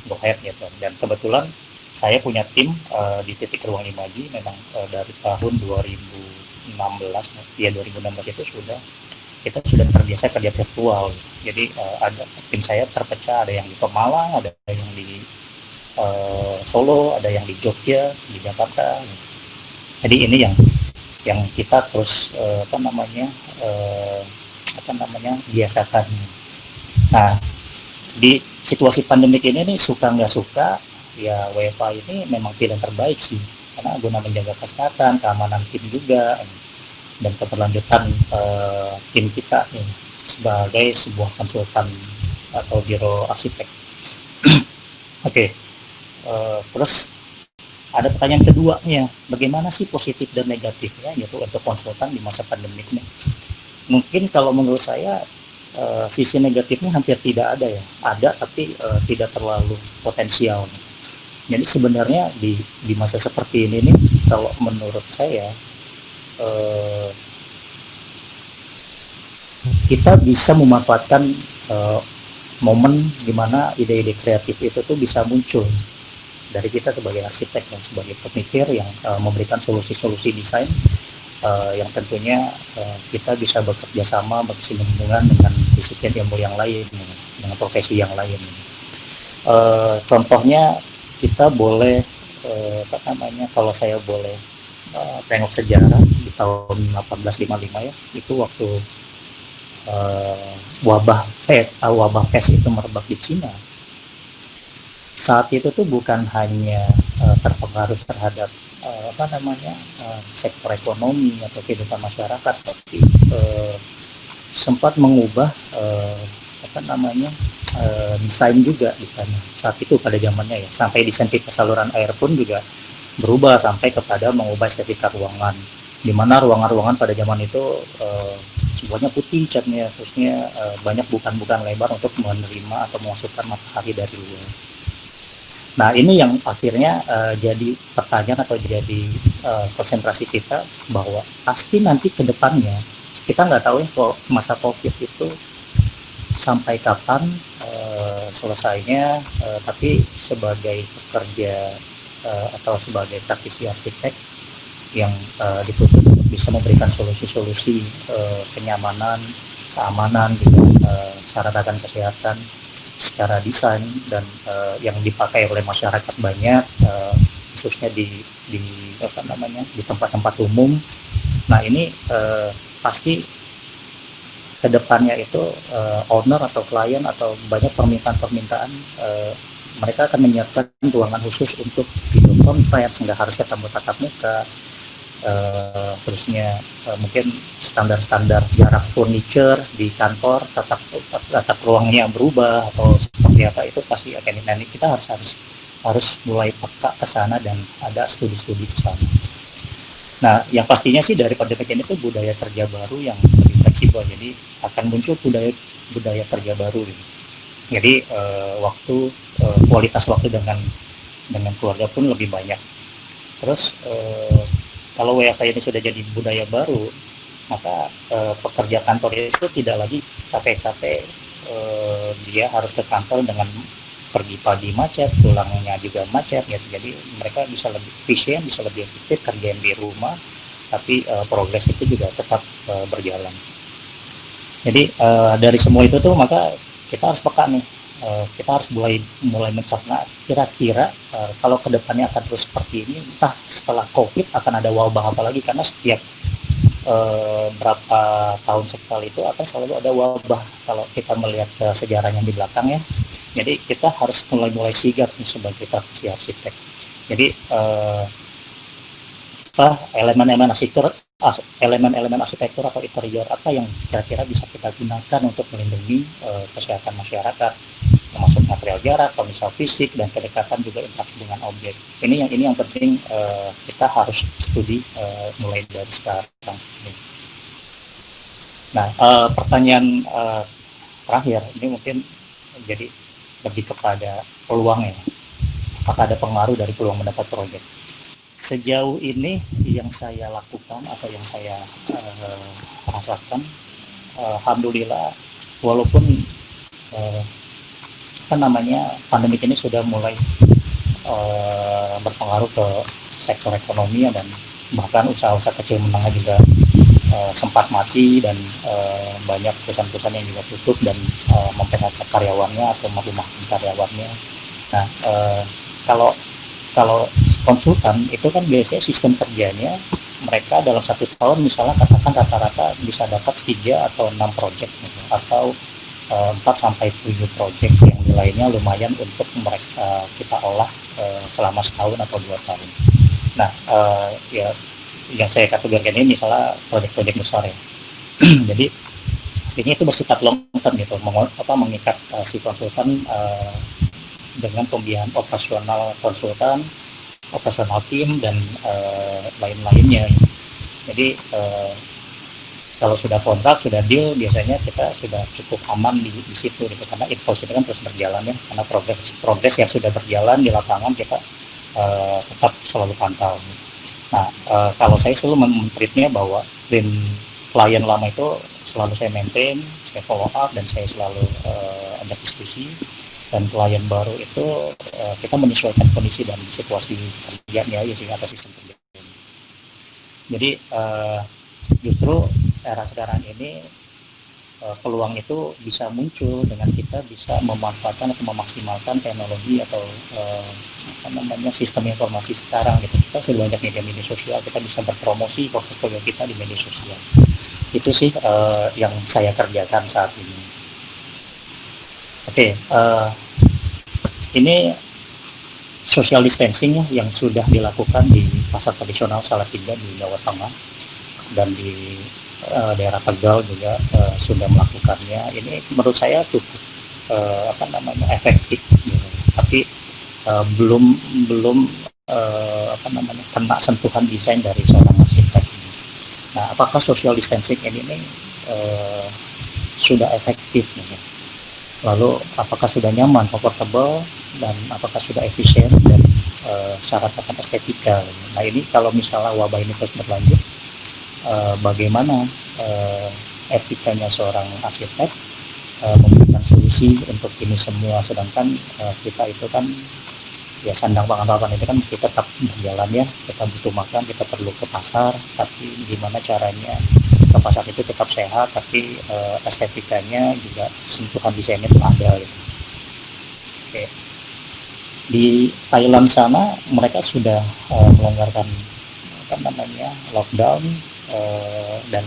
go ahead gitu. Dan kebetulan saya punya tim di titik ruang imaji memang dari tahun 2016 itu kita sudah terbiasa kerja virtual. Jadi ada tim saya terpecah, ada yang di Pemalang, ada yang di Solo, ada yang di Jogja, di Jakarta. Jadi ini yang kita terus biasakan. Nah, di situasi pandemik ini nih, suka nggak suka ya, WiFi ini memang pilihan terbaik sih, karena guna menjaga kesehatan, keamanan tim juga, dan keberlanjutan tim kita nih sebagai sebuah konsultan atau biro arsitek. Oke. Terus ada pertanyaan keduanya, bagaimana sih positif dan negatifnya gitu untuk konsultan di masa pandemi ini? Mungkin kalau menurut saya sisi negatifnya hampir tidak ada ya, ada tapi tidak terlalu potensial. Jadi sebenarnya di masa seperti ini nih, kalau menurut saya kita bisa memanfaatkan momen di mana ide-ide kreatif itu tuh bisa muncul dari kita sebagai arsitek dan sebagai pemikir yang memberikan solusi-solusi desain yang tentunya kita bisa bekerja sama, berkesinambungan dengan disiplin ilmu yang lain, dengan profesi yang lain. Contohnya kita boleh kalau saya boleh tengok sejarah di tahun 1855 ya, itu waktu wabah pes itu merebak di Cina. Saat itu tuh bukan hanya terpengaruh terhadap sektor ekonomi atau kehidupan masyarakat, tapi sempat mengubah desain juga di sana saat itu pada zamannya ya. Sampai desain pipa saluran air pun juga berubah sampai kepada mengubah estetika ruangan, di mana ruangan-ruangan pada zaman itu semuanya putih catnya, terusnya banyak bukan lebar untuk menerima atau memasukkan matahari dari luar. Nah, ini yang akhirnya jadi pertanyaan atau jadi konsentrasi kita, bahwa pasti nanti ke depannya kita nggak tahu ya kalau masa COVID itu sampai kapan selesainya, tapi sebagai pekerja atau sebagai praktisi arsitek yang dituntut bisa memberikan solusi-solusi kenyamanan, keamanan, gitu, sarana kesehatan secara desain dan yang dipakai oleh masyarakat banyak, khususnya di tempat-tempat umum. Nah, ini pasti kedepannya itu owner atau klien atau banyak permintaan mereka akan menyiapkan ruangan khusus untuk video conference, nggak harus ketemu tatap muka. Terusnya mungkin standar-standar jarak furniture di kantor, tatap ruangnya berubah atau seperti apa, itu pasti akan kita harus mulai peka ke sana dan ada studi-studi ke sana. Nah, yang pastinya sih dari pandemi ini tuh budaya kerja baru yang lebih fleksibel, jadi akan muncul budaya kerja baru gitu. Jadi kualitas waktu dengan keluarga pun lebih banyak. Terus kalau WFH ini sudah jadi budaya baru, maka pekerja kantor itu tidak lagi capek-capek dia harus ke kantor dengan pergi pagi macet, pulangnya juga macet gitu. Jadi mereka bisa lebih efisien, bisa lebih efektif kerja di rumah, tapi progres itu juga tetap berjalan. Jadi dari semua itu tuh maka kita harus peka nih, kita harus mulai mencerna kira-kira kalau kedepannya akan terus seperti ini, entah setelah COVID akan ada wabah apa lagi, karena setiap berapa tahun sekali itu akan selalu ada wabah kalau kita melihat sejarahnya di belakang ya. Jadi kita harus mulai sigap nih sebagai praktisi arsitek. Jadi elemen-elemen arsitektur atau interior apa yang kira-kira bisa kita gunakan untuk melindungi kesehatan masyarakat, termasuk material jarak, kondisi fisik, dan kedekatan juga interaksi dengan objek. Ini yang penting kita harus studi mulai dari sekarang. Nah, pertanyaan terakhir ini mungkin jadi lebih kepada peluangnya. Apakah ada pengaruh dari peluang mendapat proyek? Sejauh ini yang saya lakukan atau yang saya rasakan, alhamdulillah, walaupun pandemi ini sudah mulai berpengaruh ke sektor ekonomi dan bahkan usaha-usaha kecil menengah juga sempat mati, dan banyak perusahaan-perusahaan yang juga tutup dan memphk karyawannya atau merumahkan karyawannya. Nah, kalau konsultan itu kan biasanya sistem kerjanya mereka dalam 1 tahun misalnya katakan rata-rata bisa dapat 3 atau 6 project gitu, atau 4 sampai 7 project yang nilainya lumayan untuk mereka kita olah selama setahun atau 2 tahun. Nah, ya yang saya kategorikan ini misalnya proyek-proyek besar ya. Jadi ini itu bersifat long term gitu, mengikat si konsultan dengan pembiayaan operasional konsultan, operasional tim, dan lain-lainnya. Jadi kalau sudah kontrak, sudah deal, biasanya kita sudah cukup aman di situ gitu, karena invoice itu kan terus berjalan ya, karena progres yang sudah berjalan di lapangan kita tetap selalu pantau. Nah, kalau saya selalu men-treatnya bahwa klien lama itu selalu saya maintain, saya follow up, dan saya selalu ada diskusi. Dan klien baru itu kita menyesuaikan kondisi dan situasi kerjanya ya, sehingga atas sistem kerja. Jadi justru era sekarang ini peluang itu bisa muncul dengan kita bisa memanfaatkan atau memaksimalkan teknologi atau sistem informasi sekarang gitu. Kita sudah banyak media sosial, kita bisa berpromosi portfolio kita di media sosial. Itu sih yang saya kerjakan saat ini. Oke, ini social distancing yang sudah dilakukan di pasar tradisional Salatiga di Jawa Tengah, dan di daerah Tegal juga sudah melakukannya. Ini menurut saya cukup efektif gitu. Tapi belum kena sentuhan desain dari seorang arsitek. Nah, apakah social distancing ini sudah efektif gitu? Lalu apakah sudah nyaman, comfortable, dan apakah sudah efisien dan syarat akan estetika? Nah, ini kalau misalnya wabah ini terus berlanjut, bagaimana etikanya seorang arsitek memberikan solusi untuk ini semua, sedangkan kita itu kan ya sandang pangan papan itu kan mesti tetap berjalan ya, kita butuh makan, kita perlu ke pasar, tapi gimana caranya ke pasar itu tetap sehat, tapi estetikanya juga sentuhan desainnya itu ada gitu. Oke. Di Thailand sana mereka sudah melonggarkan lockdown, dan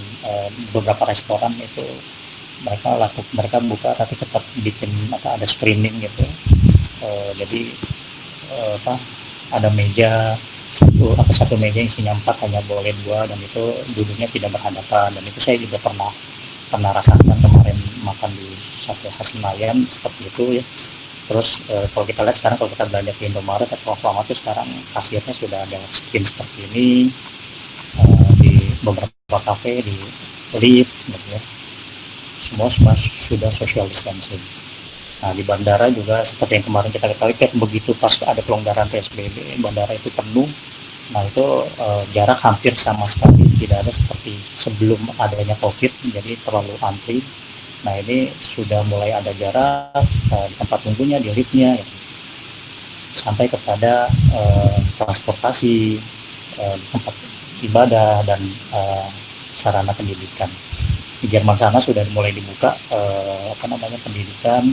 beberapa restoran itu mereka buka, tapi tetap bikin ada screening gitu. Jadi ada meja satu meja isinya 4, hanya boleh 2, dan itu duduknya tidak berhadapan. Dan itu saya juga pernah rasakan kemarin makan di satu khas Senayan seperti itu ya. Terus kalau kita lihat sekarang, kalau kita belanja di Indomaret atau Alfamart itu sekarang kasirnya sudah ada screen seperti ini, di beberapa kafe, di lift gitu ya, semua sudah social distancing. Nah, di bandara juga seperti yang kemarin kita ketahui, begitu pas ada pelonggaran PSBB, bandara itu penuh. Nah, itu jarak hampir sama sekali tidak ada seperti sebelum adanya COVID, jadi terlalu antri. Nah, ini sudah mulai ada jarak di tempat tunggunya, di liftnya, ya, sampai kepada transportasi, tempat ibadah, dan sarana pendidikan. Di Jerman sana sudah mulai dibuka pendidikan,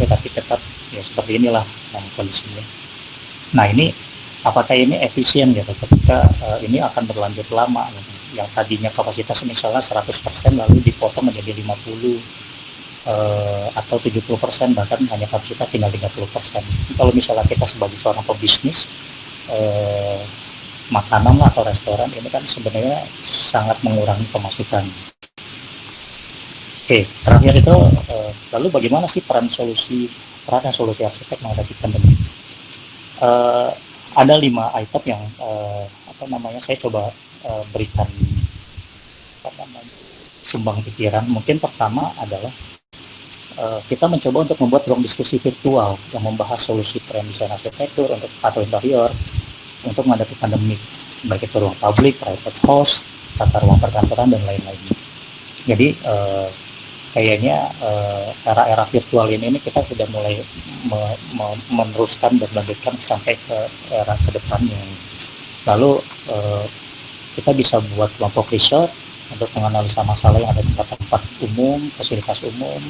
tapi tetap ya seperti inilah kondisinya. Nah ini apakah ini efisien gitu ketika ini akan berlanjut lama gitu. Yang tadinya kapasitas misalnya 100% lalu dipotong menjadi 50 atau 70%, bahkan hanya kapasitas tinggal 30%. Kalau misalnya kita sebagai seorang pebisnis makanan atau restoran, ini kan sebenarnya sangat mengurangi pemasukan. Oke, terakhir itu lalu bagaimana sih peran solusi arsitek menghadapi pandemi? Ada 5 item yang saya coba berikan sumbang pikiran. Mungkin pertama adalah kita mencoba untuk membuat ruang diskusi virtual yang membahas solusi tren desain arsitektur atau interior untuk menghadapi pandemi, baik itu ruang publik, private house, tata ruang perkantoran dan lain-lain. Jadi kayaknya era virtual ini kita sudah mulai meneruskan dan melanjutkan sampai ke era kedepannya. Lalu kita bisa buat kelompok riset untuk menganalisa masalah yang ada di tempat-tempat umum, fasilitas umum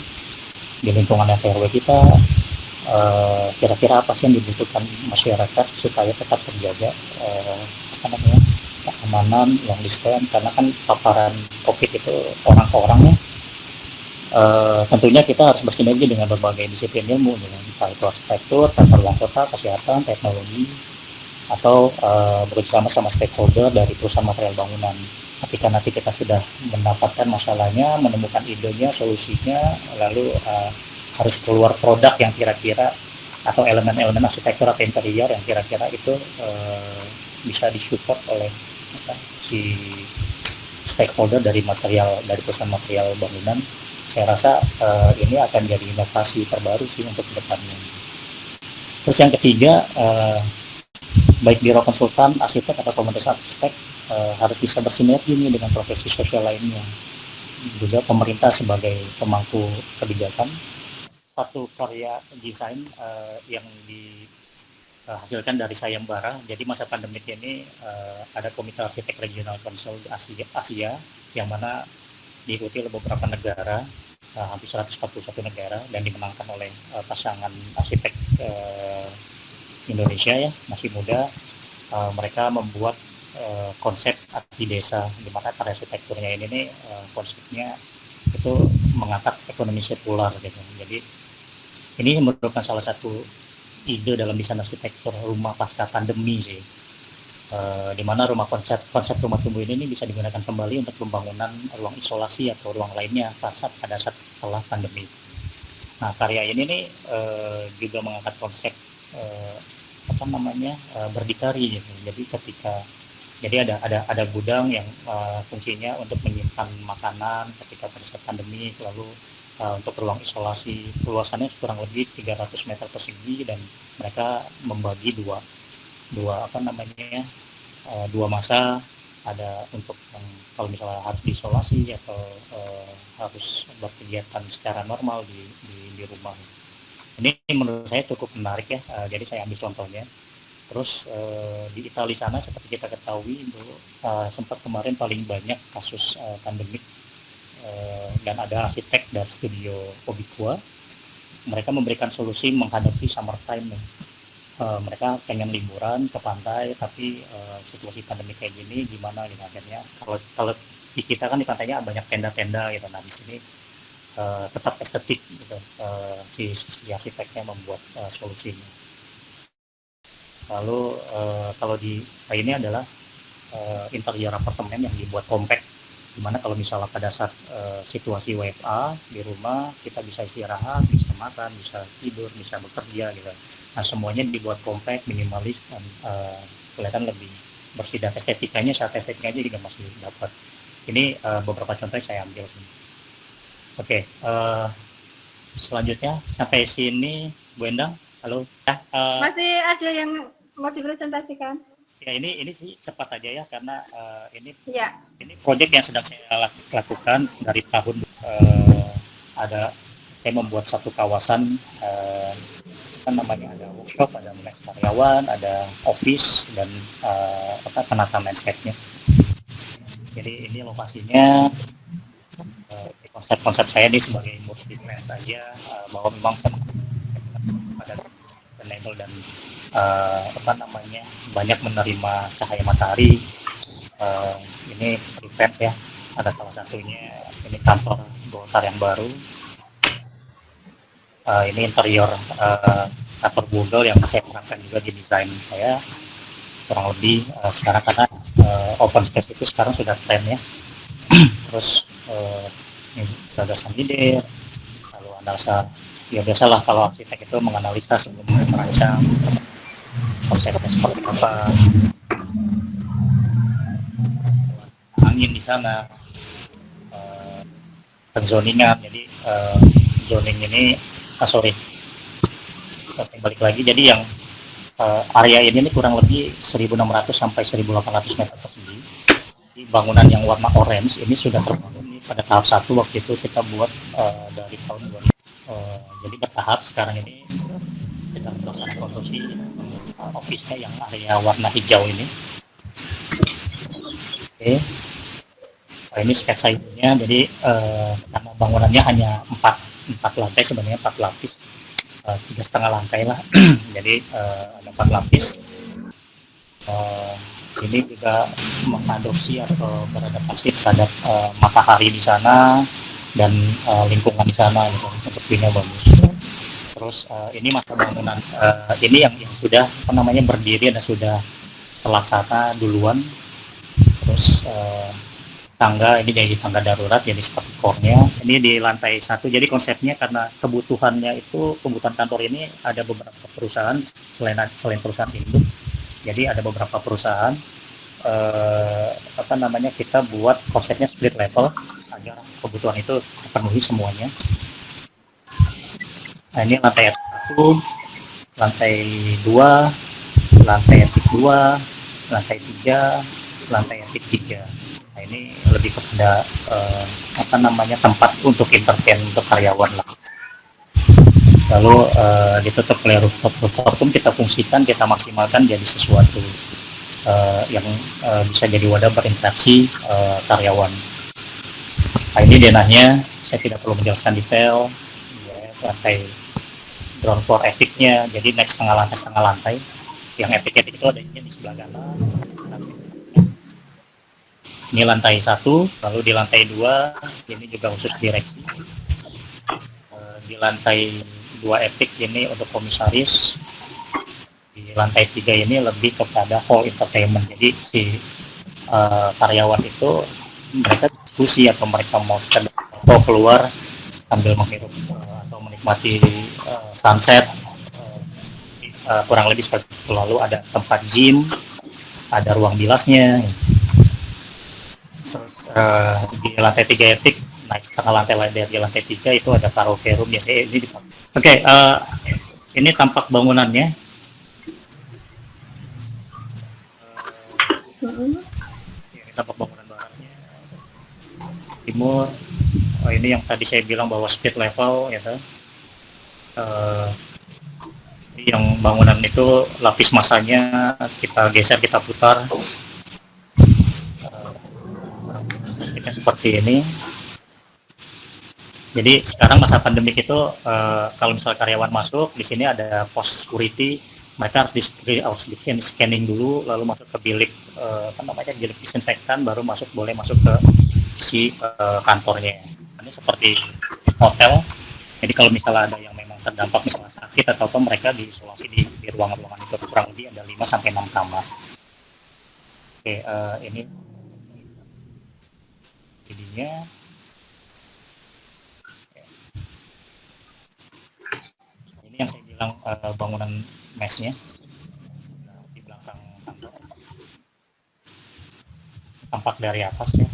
di lingkungan RW kita. Kira-kira apa sih yang dibutuhkan masyarakat supaya tetap terjaga keamanan, long distance, karena kan paparan COVID itu orang ke orangnya. Tentunya kita harus bersinergi dengan berbagai disiplin ilmu, entah itu arsitektur, tata ruang kota, kesehatan, teknologi, atau bekerjasama sama stakeholder dari perusahaan material bangunan. Ketika nanti kita sudah mendapatkan masalahnya, menemukan idenya, solusinya, lalu harus keluar produk yang kira-kira atau elemen-elemen arsitektur atau interior yang kira-kira itu bisa disupport oleh si stakeholder dari perusahaan material bangunan. Saya rasa ini akan jadi inovasi terbaru sih untuk kedepannya. Terus yang ketiga, baik biro konsultan, arsitek atau komunitas arsitek harus bisa bersinergi nih dengan profesi sosial lainnya. Juga pemerintah sebagai pemangku kebijakan. Satu karya desain yang dihasilkan dari sayembara. Jadi masa pandemi ini ada Komite Arsitek Regional Council Asia yang mana diikuti oleh beberapa negara, hampir 141 negara, dan dimenangkan oleh pasangan arsitek Indonesia ya, masih muda. Mereka membuat konsep arti desa, di mana arsitekturnya ini nih konsepnya itu mengangkat ekonomi sirkular gitu. Jadi ini merupakan salah satu ide dalam desain arsitektur rumah pasca pandemi sih. Di mana konsep rumah tumbuh ini bisa digunakan kembali untuk pembangunan ruang isolasi atau ruang lainnya pada saat setelah pandemi. Nah, karya ini nih juga mengangkat konsep berdikari gitu. Jadi ada gudang yang fungsinya untuk menyimpan makanan ketika pada saat pandemi, lalu untuk ruang isolasi luasannya kurang lebih 300 meter persegi, dan mereka membagi dua masa, ada untuk kalau misalnya harus diisolasi atau harus berkegiatan secara normal di rumah. Ini menurut saya cukup menarik ya, jadi saya ambil contohnya. Terus di Italia sana seperti kita ketahui dulu sempat kemarin paling banyak kasus pandemik, dan ada arsitek dari studio Obiqua. Mereka memberikan solusi menghadapi summertime nih. Mereka pengen liburan ke pantai, tapi situasi pandemi kayak gini gimana gitu. Akhirnya kalau di kita kan di pantainya banyak tenda-tenda gitu. Nah di sini tetap estetik gitu. Si arsiteknya membuat solusinya. Lalu kalau di ini adalah interior apartemen yang dibuat compact, dimana kalau misalnya pada saat situasi WFA di rumah kita bisa istirahat, bisa makan, bisa tidur, bisa bekerja gitu. Nah semuanya dibuat compact, minimalis, dan kelihatan lebih bersih, dan estetikanya juga masih dapat. Ini beberapa contoh yang saya ambil sini. Oke, selanjutnya sampai sini Bu Endang, halo. Masih ada yang mau dipresentasikan? Ya ini sih cepat aja ya, karena ini ini proyek yang sedang saya lakukan dari tahun saya membuat satu kawasan ada workshop, ada mes karyawan, ada office, dan penataan landscape-nya. Jadi ini lokasinya konsep saya ini sebagai multi-class saja, bahwa memang pada enable dan banyak menerima cahaya matahari. Ini defense ya, ada salah satunya, ini kantor Golkar yang baru. Ini interior kantor Google yang saya terapkan juga di desain saya, kurang lebih sekarang, karena open space itu sekarang sudah tren ya. Terus ini gagasan ide, lalu analisa, ya biasalah kalau arsitek itu menganalisa sebelum merancang konsepnya seperti apa, angin di sana, penzoningan. Jadi zoning ini saya balik lagi, jadi yang area ini kurang lebih 1.600 sampai 1.800 meter persegi. Di bangunan yang warna orange ini sudah terbangun pada tahap 1 waktu itu kita buat dari tahun 2000. Jadi bertahap sekarang ini kita melaksanakan konstruksi office-nya yang area warna hijau ini. Oke. Ini sketsa itunya. Jadi karena bangunannya hanya 4 lantai, sebenarnya 4 lapis, 3,5 lantai lah. Jadi ada 4 lapis. Ini juga mengadopsi atau beradaptasi terhadap matahari di sana dan lingkungan di sana, gitu. Untuk view-nya bagus. Terus ini masa bangunan ini yang sudah berdiri dan sudah terlaksana duluan. Terus tangga ini jadi tangga darurat, jadi seperti core-nya. Ini di lantai 1. Jadi konsepnya karena kebutuhan kantor ini ada beberapa perusahaan selain perusahaan induk. Jadi ada beberapa perusahaan kita buat konsepnya split level agar kebutuhan itu terpenuhi semuanya. Nah, ini lantai 1, lantai 2, lantai etik 2, lantai 3, lantai etik 3. Nah, ini lebih kepada tempat untuk entertain untuk karyawan lah. Lalu ditutup oleh rooftop pun kita fungsikan, kita maksimalkan jadi sesuatu yang bisa jadi wadah berinteraksi karyawan. Nah, ini denahnya, saya tidak perlu menjelaskan detail ya. Lantai ground floor etiknya, jadi naik setengah lantai. Yang etik itu adanya di sebelah kanan. Ini lantai 1, lalu di lantai 2 ini juga khusus direksi. Di lantai 2 etik ini untuk komisaris. Di lantai 3 ini lebih kepada hall entertainment. Jadi si karyawan itu mereka diskusi atau mereka mau sekedar atau keluar sambil menghirup atau menikmati sunset, kurang lebih seperti itu. Lalu ada tempat gym, ada ruang bilasnya. Terus di lantai 3 etik, naik setengah lantai dari lantai 3 itu ada karaoke room biasanya ini dipakai. Oke, ini tampak bangunannya. Ini tampak bangunan baratnya, timur. Ini yang tadi saya bilang bahwa speed level, ya. Yang bangunan itu lapis masanya kita geser, kita putar. Seperti ini. Jadi sekarang masa pandemik itu kalau misal karyawan masuk di sini ada pos security, mereka harus di scanning dulu, lalu masuk ke bilik bilik disinfektan, baru boleh masuk ke si kantornya. Ini seperti hotel. Jadi kalau misalnya ada yang memang terdampak misalnya sakit atau apa, mereka diisolasi di ruangan-ruangan itu, kurang lebih ada 5 sampai 6 kamar. Oke, ini jadinya. Ini yang saya bilang bangunan mesnya di belakang kantor, tampak dari atas ya.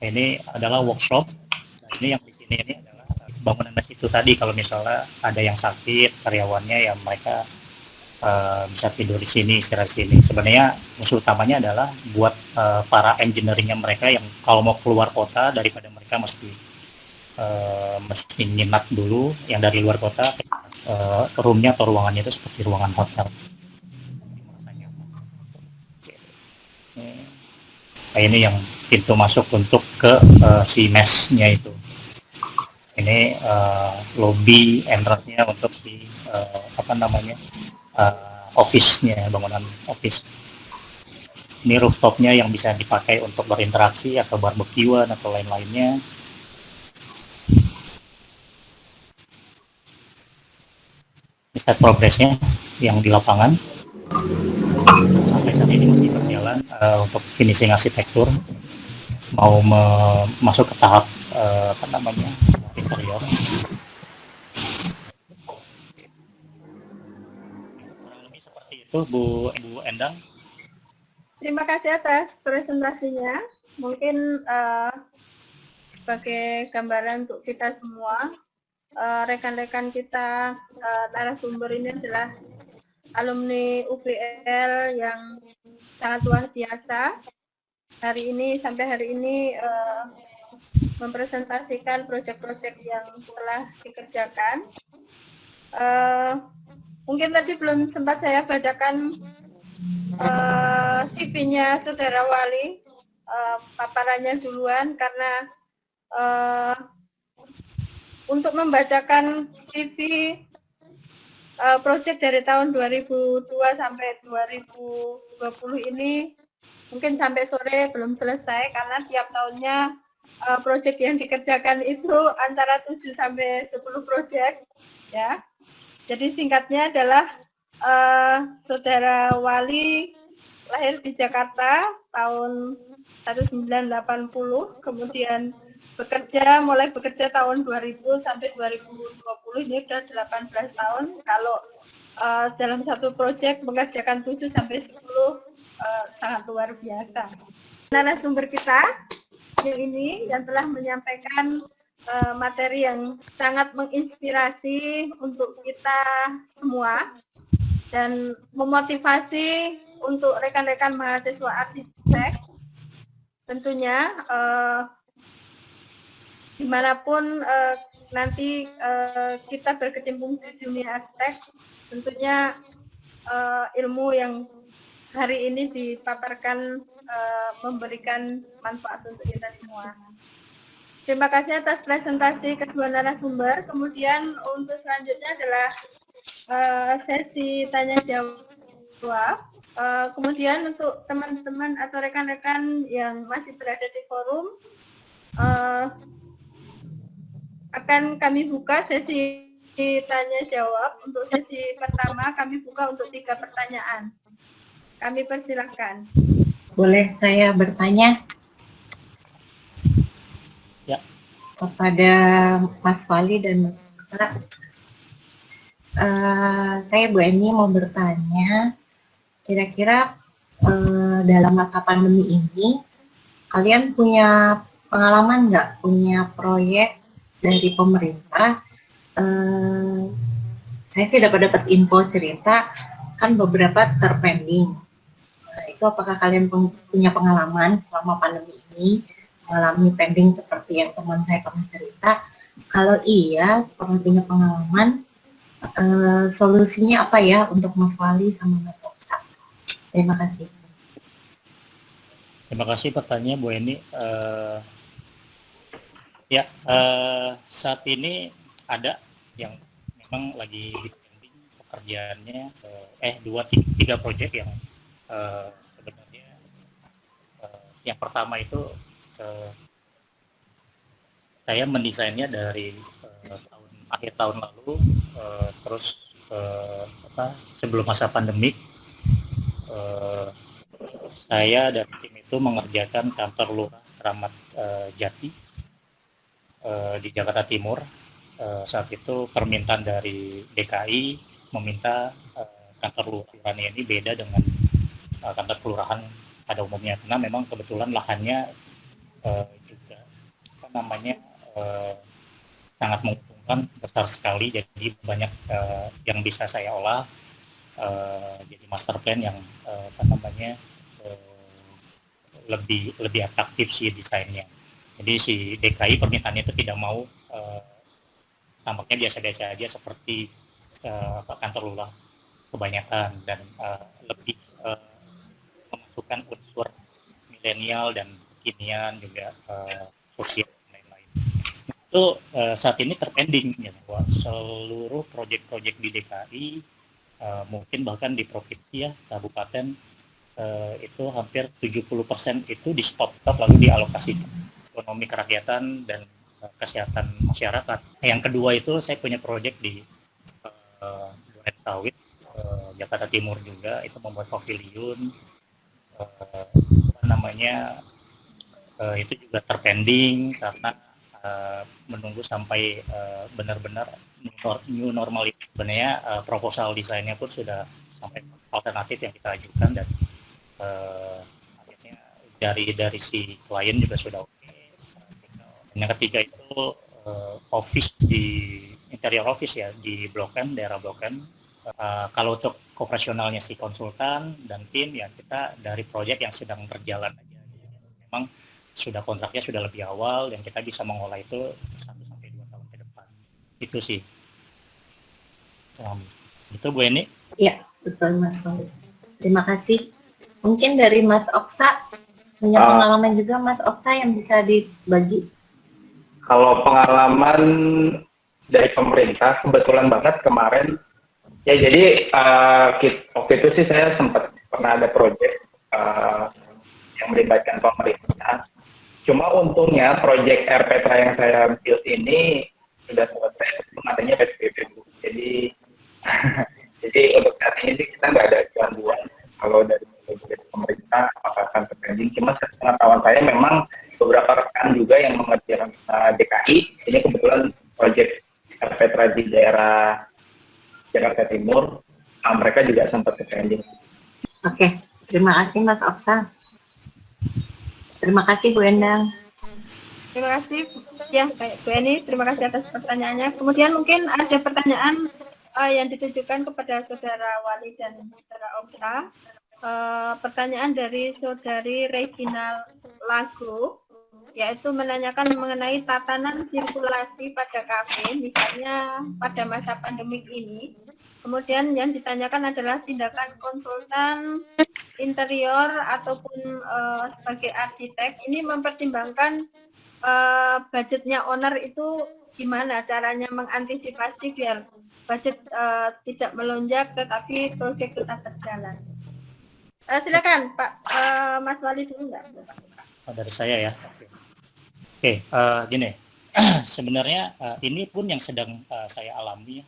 Ini adalah workshop. Nah, ini yang di sini ini adalah bangunan mes itu tadi. Kalau misalnya ada yang sakit karyawannya, ya mereka bisa tidur di sini, istirahat di sini. Sebenarnya musuh utamanya adalah buat para engineeringnya mereka yang kalau mau keluar kota, daripada mereka mesti nginap dulu yang dari luar kota, roomnya atau ruangannya itu seperti ruangan hotel. Nah, ini yang pintu masuk untuk ke si mesnya itu. Ini lobby entrance-nya untuk si office-nya, bangunan office. Ini rooftopnya yang bisa dipakai untuk berinteraksi atau barbekyuan atau lain-lainnya. Bisa progresnya yang di lapangan sampai saat ini masih berjalan untuk finishing arsitektur, mau masuk ke tahap interior. Kurang lebih seperti itu, Bu Endang. Terima kasih atas presentasinya. Mungkin sebagai gambaran untuk kita semua, rekan-rekan kita narasumber ini adalah alumni UPL yang sangat luar biasa. Sampai hari ini mempresentasikan proyek-proyek yang telah dikerjakan. Mungkin tadi belum sempat saya bacakan CV-nya Saudara Wali, paparannya duluan karena untuk membacakan CV proyek dari tahun 2002 sampai 2020 ini mungkin sampai sore belum selesai karena tiap tahunnya proyek yang dikerjakan itu antara 7 sampai 10 proyek ya. Jadi singkatnya adalah Saudara Wali lahir di Jakarta tahun 1980, kemudian mulai bekerja tahun 2000 sampai 2020, ini sudah 18 tahun. Kalau dalam satu proyek mengerjakan 7 sampai 10 sangat luar biasa. Narasumber kita yang telah menyampaikan materi yang sangat menginspirasi untuk kita semua dan memotivasi untuk rekan-rekan mahasiswa arsitek. Tentunya dimanapun nanti kita berkecimpung di dunia arsitek, tentunya ilmu yang hari ini dipaparkan memberikan manfaat untuk kita semua. Terima kasih atas presentasi kedua narasumber. Kemudian untuk selanjutnya adalah sesi tanya jawab. Kemudian untuk teman-teman atau rekan-rekan yang masih berada di forum, akan kami buka sesi tanya jawab. Untuk sesi pertama kami buka untuk 3 pertanyaan. Kami persilahkan. Boleh saya bertanya? Ya. Kepada Mas Wali dan Mbak. Saya Bu Eni mau bertanya, kira-kira dalam masa pandemi ini, kalian punya pengalaman nggak, punya proyek dari pemerintah? Saya sih dapat info cerita, kan beberapa terpending. Itu apakah kalian punya pengalaman selama pandemi ini, mengalami pending seperti yang teman saya pernah cerita? Kalau iya, pernah punya pengalaman, solusinya apa ya untuk Mas Wali sama Mas Oksa? Terima kasih. Terima kasih pertanyaannya Bu Eni. Saat ini ada yang memang lagi pending pekerjaannya, 2-3 proyek yang sebenarnya yang pertama itu saya mendesainnya dari akhir tahun lalu, terus sebelum masa pandemik saya dan tim itu mengerjakan kantor lurah Kramat Jati di Jakarta Timur. Saat itu permintaan dari DKI meminta kantor lurahnya ini beda dengan kantor kelurahan pada umumnya, karena memang kebetulan lahannya juga sangat menguntungkan, besar sekali, jadi banyak yang bisa saya olah jadi master plan yang lebih atraktif sih desainnya. Jadi si DKI permintaannya itu tidak mau tampaknya biasa-biasa aja seperti kantor lurah kebanyakan, dan lebih memasukkan unsur milenial dan kekinian juga sosial dan lain-lain. Itu saat ini terpending ya, bahwa seluruh proyek-proyek di DKI mungkin bahkan di provinsi ya, kabupaten itu hampir 70% itu di stop lalu dialokasikan ekonomi kerakyatan dan kesehatan masyarakat. Yang kedua itu saya punya proyek di Duren Sawit, Jakarta Timur juga, itu membuat pavilion itu juga terpending karena menunggu sampai benar-benar new normal itu. Sebenarnya proposal desainnya pun sudah sampai alternatif yang kita ajukan dan akhirnya dari si klien juga sudah oke. Yang ketiga itu office di interior office ya di Blok M, daerah Blok M. Kalau untuk operasionalnya si konsultan dan tim ya kita dari proyek yang sedang berjalan aja. Memang sudah kontraknya sudah lebih awal dan kita bisa mengolah itu 1-2 tahun ke depan. Itu sih. Itu Bu Eni? Iya, betul Mas Wali. Terima kasih. Mungkin dari Mas Oksa, punya pengalaman juga Mas Oksa yang bisa dibagi? Kalau pengalaman dari pemerintah, kebetulan banget kemarin, ya jadi waktu itu sih saya sempat pernah ada proyek yang melibatkan pemerintah. Cuma untungnya proyek RPTRA yang saya build ini sudah selesai sebelum adanya PSBB. Jadi untuk saat ini sih kita nggak ada gangguan kalau dari pemerintah apakah akan terpending. Cuma pengetahuan saya memang beberapa rekan juga yang mengerjakan DKI, ini kebetulan proyek RPTRA di daerah Jakarta Timur, mereka juga sempat terpending. Oke, terima kasih Mas Oksa. Terima kasih Bu Endang. Terima kasih ya Bu Eni, terima kasih atas pertanyaannya. Kemudian mungkin ada pertanyaan yang ditujukan kepada Saudara Wali dan Saudara Oksa. Pertanyaan dari Saudari Regina Lago, yaitu menanyakan mengenai tatanan sirkulasi pada kafe, misalnya pada masa pandemik ini. Kemudian yang ditanyakan adalah tindakan konsultan interior ataupun sebagai arsitek ini mempertimbangkan budgetnya owner itu gimana caranya mengantisipasi biar budget tidak melonjak tetapi proyek tetap berjalan. Silakan Pak Mas Wali dulu nggak? Dari saya ya. Oke, gini. Sebenarnya ini pun yang sedang saya alami,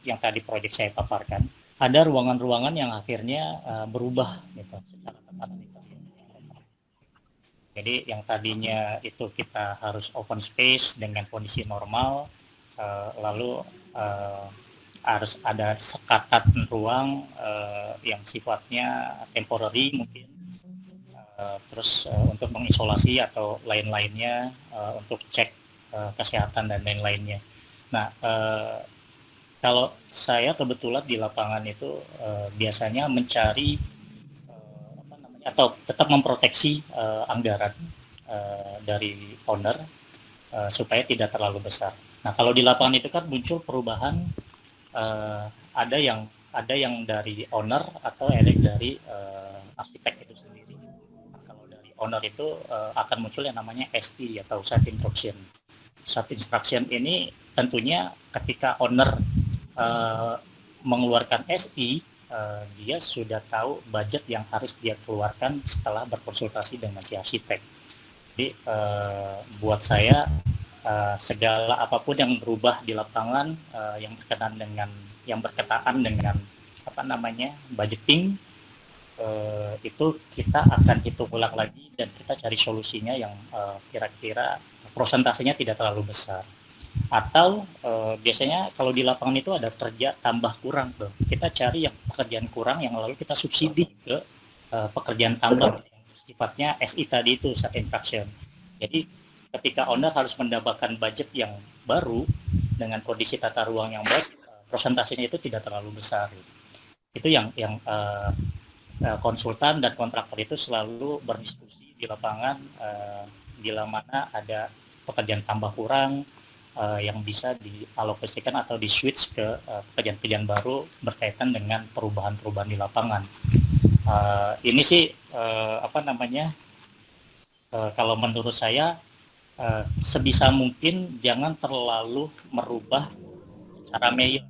yang tadi proyek saya paparkan. Ada ruangan-ruangan yang akhirnya berubah gitu, secara tatanan itu. Jadi yang tadinya itu kita harus open space dengan kondisi normal, lalu harus ada sekatan ruang yang sifatnya temporary mungkin, terus untuk mengisolasi atau lain-lainnya, untuk cek kesehatan dan lain-lainnya. Nah, kalau saya kebetulan di lapangan itu biasanya mencari atau tetap memproteksi anggaran dari owner supaya tidak terlalu besar. Nah, kalau di lapangan itu kan muncul perubahan, ada yang dari owner atau ada yang dari arsitek itu sendiri. Nah, kalau dari owner itu akan muncul yang namanya SI atau Sub Instruction. Sub Instruction ini tentunya ketika owner mengeluarkan SI, dia sudah tahu budget yang harus dia keluarkan setelah berkonsultasi dengan si arsitek. Jadi buat saya segala apapun yang berubah di lapangan yang berkaitan dengan budgeting, itu kita akan hitung ulang lagi dan kita cari solusinya yang kira-kira prosentasenya tidak terlalu besar. Atau biasanya kalau di lapangan itu ada kerja tambah kurang tuh, kita cari yang pekerjaan kurang yang lalu kita subsidi ke pekerjaan tambah yang sifatnya SI tadi itu, sub infraction. Jadi ketika owner harus mendapatkan budget yang baru dengan kondisi tata ruang yang baik, prosentasenya itu tidak terlalu besar. Itu yang konsultan dan kontraktor itu selalu berdiskusi di lapangan, bila mana ada pekerjaan tambah kurang yang bisa dialokasikan atau di switch ke pekerjaan-pekerjaan baru berkaitan dengan perubahan-perubahan di lapangan. Ini sih apa namanya? Kalau menurut saya sebisa mungkin jangan terlalu merubah secara mayor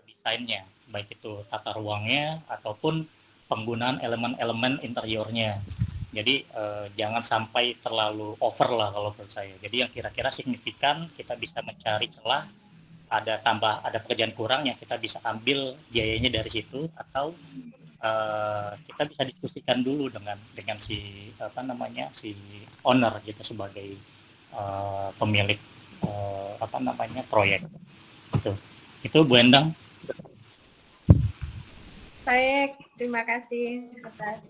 desainnya, baik itu tata ruangnya ataupun penggunaan elemen-elemen interiornya. Jadi jangan sampai terlalu over lah kalau menurut saya. Jadi yang kira-kira signifikan kita bisa mencari celah, ada pekerjaan kurang yang kita bisa ambil biayanya dari situ, atau kita bisa diskusikan dulu dengan si apa namanya si owner gitu sebagai pemilik apa namanya proyek itu Bu Endang. Baik, terima kasih atas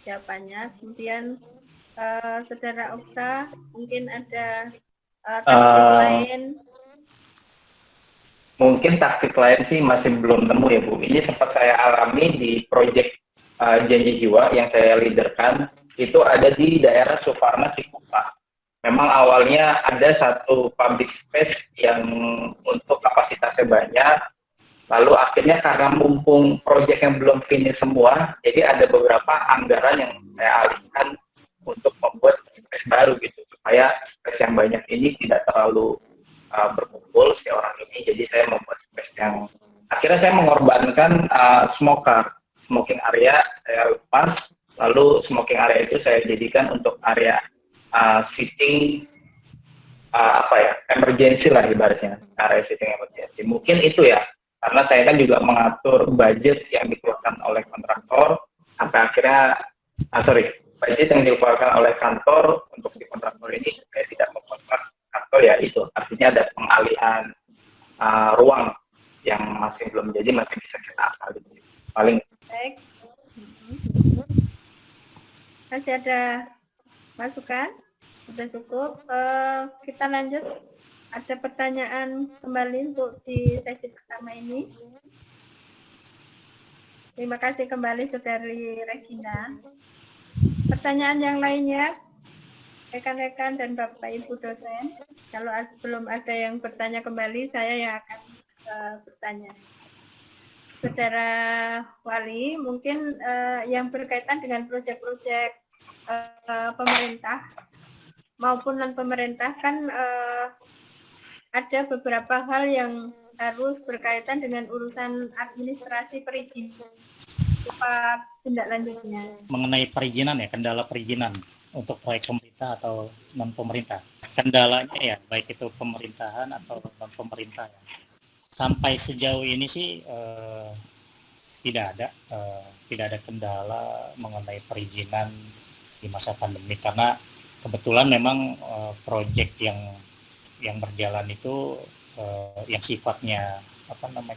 jawabannya. Kemudian Saudara Oksa, mungkin ada taktik lain. Mungkin taktik lain sih masih belum nemu ya Bu. Ini sempat saya alami di proyek Janji Jiwa yang saya leaderkan, itu ada di daerah Suparna Cikupa. Memang awalnya ada satu public space yang untuk kapasitasnya banyak, lalu akhirnya karena mumpung proyek yang belum finish semua, jadi ada beberapa anggaran yang saya alihkan untuk membuat space baru gitu, supaya space yang banyak ini tidak terlalu berkumpul si orang ini. Jadi saya membuat space yang akhirnya saya mengorbankan smoking area saya lepas, lalu smoking area itu saya jadikan untuk area sitting emergency lah ibaratnya, area sitting emergency. Mungkin itu ya, karena saya kan juga mengatur budget yang dikeluarkan oleh kontraktor, sampai akhirnya budget yang dikeluarkan oleh kantor untuk si kontraktor ini supaya tidak mengkontrak kantor, ya itu artinya ada pengalihan ruang yang masih belum jadi, masih bisa kita akali paling. Baik. Masih ada masukan? Sudah cukup. Kita lanjut. Ada pertanyaan kembali untuk di sesi pertama ini. Terima kasih kembali Saudari Regina. Pertanyaan yang lainnya, rekan-rekan dan Bapak Ibu dosen, kalau belum ada yang bertanya kembali, saya yang akan bertanya. Saudara Wali, mungkin yang berkaitan dengan proyek-proyek pemerintah maupun non-pemerintah kan ada beberapa hal yang harus berkaitan dengan urusan administrasi perizinan. Apa tindak lanjutnya? Mengenai perizinan ya, kendala perizinan untuk proyek pemerintah atau non-pemerintah. Kendalanya ya, baik itu pemerintahan atau non-pemerintah ya. Sampai sejauh ini sih tidak ada kendala mengenai perizinan di masa pandemi, karena kebetulan memang proyek yang berjalan itu yang sifatnya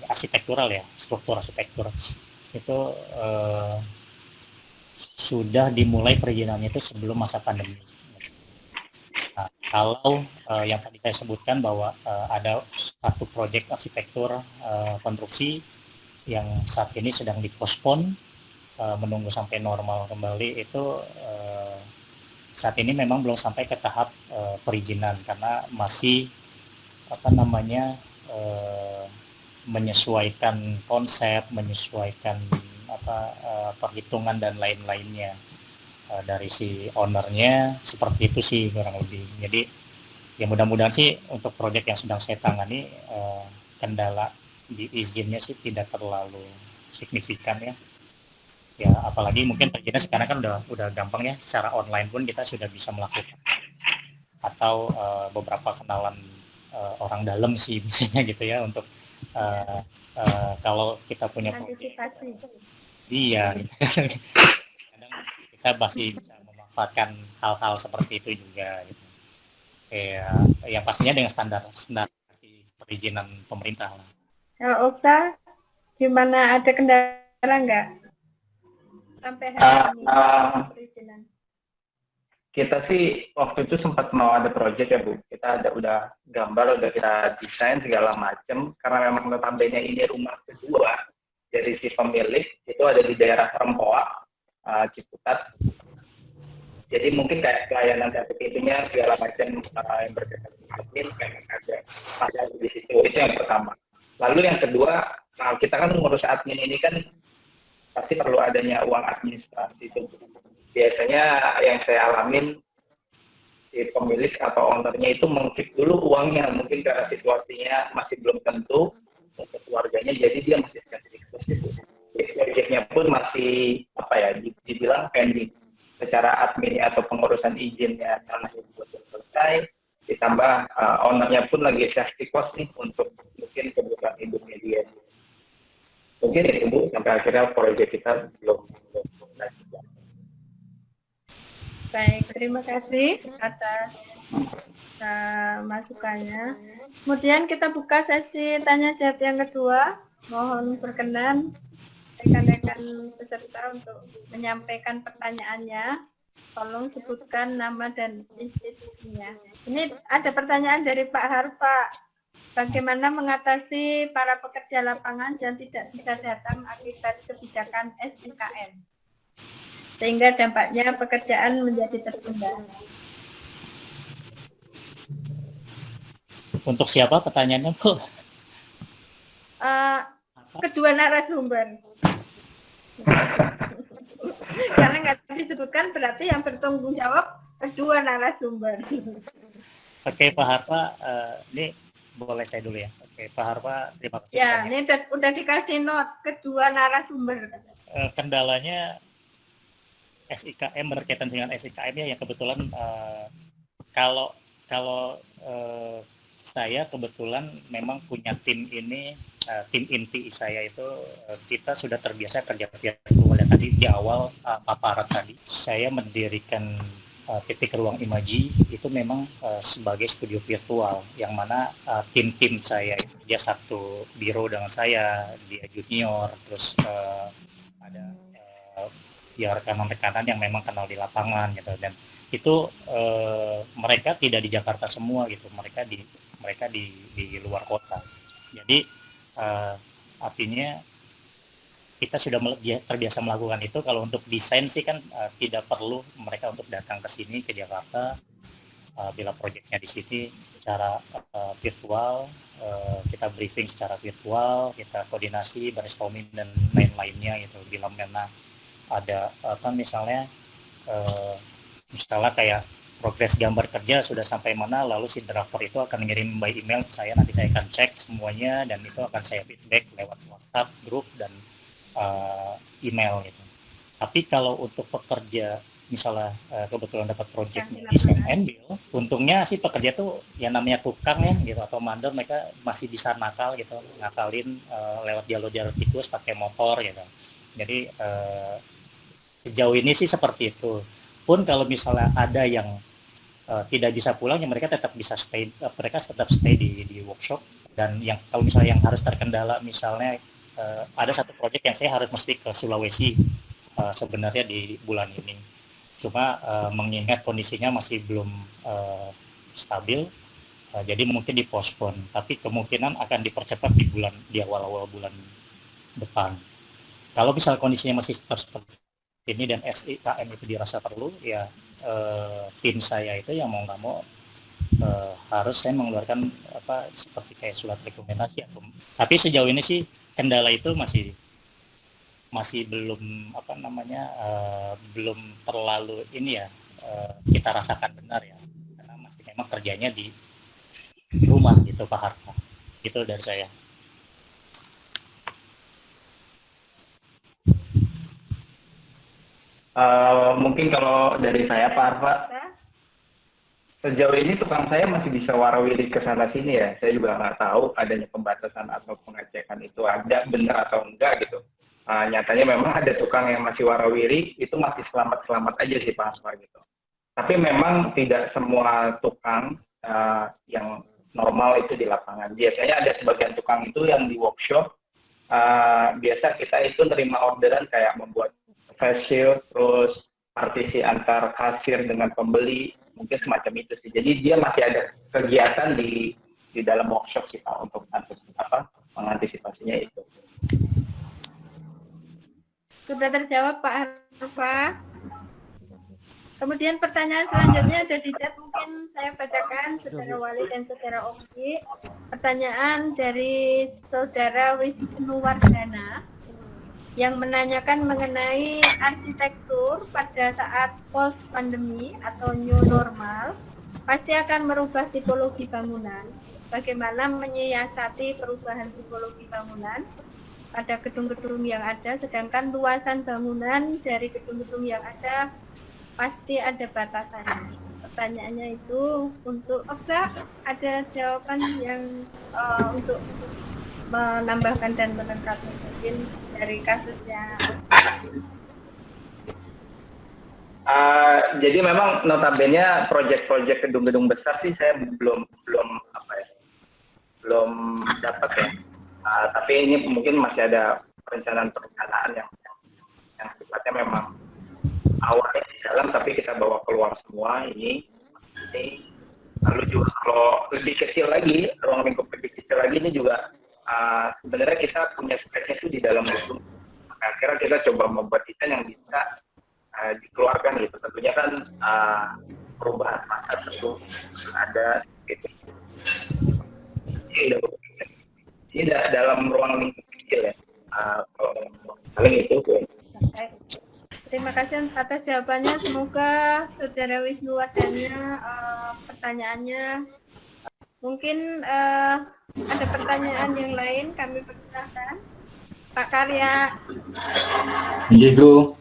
arsitektural ya, struktur arsitektur itu sudah dimulai perizinannya itu sebelum masa pandemi. Nah, kalau yang tadi saya sebutkan bahwa ada satu proyek arsitektur konstruksi yang saat ini sedang dipospon menunggu sampai normal kembali, itu saat ini memang belum sampai ke tahap perizinan karena masih menyesuaikan konsep, menyesuaikan perhitungan dan lain-lainnya dari si ownernya, seperti itu sih kurang lebih. Jadi ya mudah-mudahan sih untuk proyek yang sedang saya tangani kendala di izinnya sih tidak terlalu signifikan ya. Ya apalagi mungkin perizinnya sekarang kan udah gampang ya, secara online pun kita sudah bisa melakukan, atau beberapa kenalan orang dalam sih biasanya gitu ya, untuk kalau kita punya antisipasi. Iya, kadang kita masih bisa memanfaatkan hal-hal seperti itu juga gitu. Ya pastinya dengan standar perizinan pemerintah lah. Kalau Oksa, gimana, ada kendala nggak sampai hari ini perizinan? Kita sih waktu itu sempat mau ada proyek ya Bu, kita udah gambar, udah kita desain segala macam, karena memang notabene ini rumah kedua dari si pemilik, itu ada di daerah Rempoa, Ciputat. Jadi mungkin kayak pelayanan seperti itunya segala macam yang berkaitan dengan admin memang ada di situ, itu yang pertama. Lalu yang kedua, kita kan ngurus admin ini kan pasti perlu adanya uang administrasi itu. Biasanya yang saya alamin, si pemilik atau ownernya itu mengkeep dulu uangnya, mungkin karena situasinya masih belum tentu untuk keluarganya, jadi dia masih sekaligus itu. Proyeknya pun masih dibilang pending. Secara adminnya atau pengurusan izinnya tanah itu belum selesai, ditambah ownernya pun lagi safety cost nih untuk mungkin kebutuhan hidupnya dia. Mungkin itu Bu, sampai akhirnya proyek kita belum lanjut. Baik, terima kasih atas masukannya. Kemudian kita buka sesi tanya jawab yang kedua. Mohon berkenan rekan-rekan peserta untuk menyampaikan pertanyaannya. Tolong sebutkan nama dan institusinya. Ini ada pertanyaan dari Pak Harfa. Bagaimana mengatasi para pekerja lapangan yang tidak bisa datang akibat kebijakan SIKM? Sehingga dampaknya pekerjaan menjadi tertunda. Untuk siapa pertanyaannya, Bu? Kedua narasumber. Karena nggak disebutkan, berarti yang bertanggung jawab kedua narasumber. Oke, Pak Harfa, ini boleh saya dulu ya. Oke, Pak Harfa, terima kasih. Ya, ini udah dikasih note kedua narasumber. Kendalanya SIKM, berkaitan dengan SIKM ya, yang kebetulan kalau saya kebetulan memang punya tim ini, tim inti saya itu kita sudah terbiasa kerja virtual. Ya, tadi di awal paparan tadi saya mendirikan titik ruang imaji itu memang sebagai studio virtual, yang mana tim saya itu dia satu biro dengan saya, dia junior, terus ada ya rekanan-rekanan yang memang kenal di lapangan gitu, dan itu mereka tidak di Jakarta semua gitu, mereka di luar kota. Jadi artinya kita sudah terbiasa melakukan itu. Kalau untuk desain sih kan tidak perlu mereka untuk datang ke sini ke Jakarta. Bila proyeknya di sini secara virtual, kita briefing secara virtual, kita koordinasi, brainstorming dan lain-lainnya gitu. Bila memang ada misalnya kayak progres gambar kerja sudah sampai mana, lalu si drafter itu akan mengirim by email ke saya, nanti saya akan cek semuanya dan itu akan saya feedback lewat WhatsApp grup dan email gitu. Tapi kalau untuk pekerja misalnya kebetulan dapat projectnya desain and build, untungnya sih pekerja tuh yang namanya tukang ya gitu atau mandor, mereka masih bisa nakal gitu, ngakalin lewat jalur-jalur tikus pakai motor gitu. Jadi sejauh ini sih seperti itu. Pun kalau misalnya ada yang tidak bisa pulang, ya mereka tetap bisa stay, di workshop. Dan yang kalau misalnya yang harus terkendala, misalnya ada satu proyek yang saya harus mesti ke Sulawesi sebenarnya di bulan ini, cuma mengingat kondisinya masih belum stabil, jadi mungkin dipospon, tapi kemungkinan akan dipercepat di awal-awal bulan depan. Kalau misal kondisinya masih seperti ini dan SIKM itu dirasa perlu, ya tim saya itu yang mau nggak mau harus saya mengeluarkan seperti kayak surat rekomendasi. Tapi sejauh ini sih kendala itu masih belum belum terlalu ini ya, kita rasakan benar ya, karena masih memang kerjanya di rumah gitu Pak Harfa. Itu dari saya. Mungkin kalau dari saya Pak Harfa, sejauh ini tukang saya masih bisa warawiri ke sana sini ya. Saya juga nggak tahu adanya pembatasan atau pengecekan itu ada benar atau enggak gitu. Nyatanya memang ada tukang yang masih warawiri, itu masih selamat aja sih Pak Harfa gitu. Tapi memang tidak semua tukang yang normal itu di lapangan. Biasanya ada sebagian tukang itu yang di workshop. Biasa kita itu nerima orderan kayak membuat face shield, terus partisi antar kasir dengan pembeli, mungkin semacam itu sih. Jadi dia masih ada kegiatan di dalam workshop sih Pak untuk mengantisipasinya itu. Sudah terjawab Pak Harfa. Kemudian pertanyaan selanjutnya ada di chat, mungkin saya bacakan Saudara Wali dan Saudara Oki. Pertanyaan dari Saudara Wisnu Wardana. yang menanyakan mengenai arsitektur pada saat post pandemi atau new normal pasti akan merubah tipologi bangunan. Bagaimana menyiasati perubahan tipologi bangunan pada gedung-gedung yang ada, sedangkan luasan bangunan dari gedung-gedung yang ada pasti ada batasannya. Pertanyaannya itu untuk Oksa, ada jawaban yang untuk menambahkan dan melengkapi mungkin dari kasusnya Oksa. Jadi memang notabene proyek-proyek gedung-gedung besar sih saya belum dapat ya. Tapi ini mungkin masih ada perencanaan yang sifatnya memang awalnya di dalam tapi kita bawa keluar semua ini. Lalu juga kalau lebih kecil lagi, ruang lingkup lebih kecil lagi ini juga sebenarnya kita punya space itu di dalam gedung. Akhirnya kita coba membuat desain yang bisa dikeluarkan gitu. Tentunya kan perubahan masa tentu ada gitu. Ini dalam ruang lingkup kecil ya. Paling itu. Terima kasih atas jawabannya. Semoga Saudara Wisnuwardana pertanyaannya. Mungkin ada pertanyaan yang lain, kami persilahkan. Pak Karya. Iya, Bu.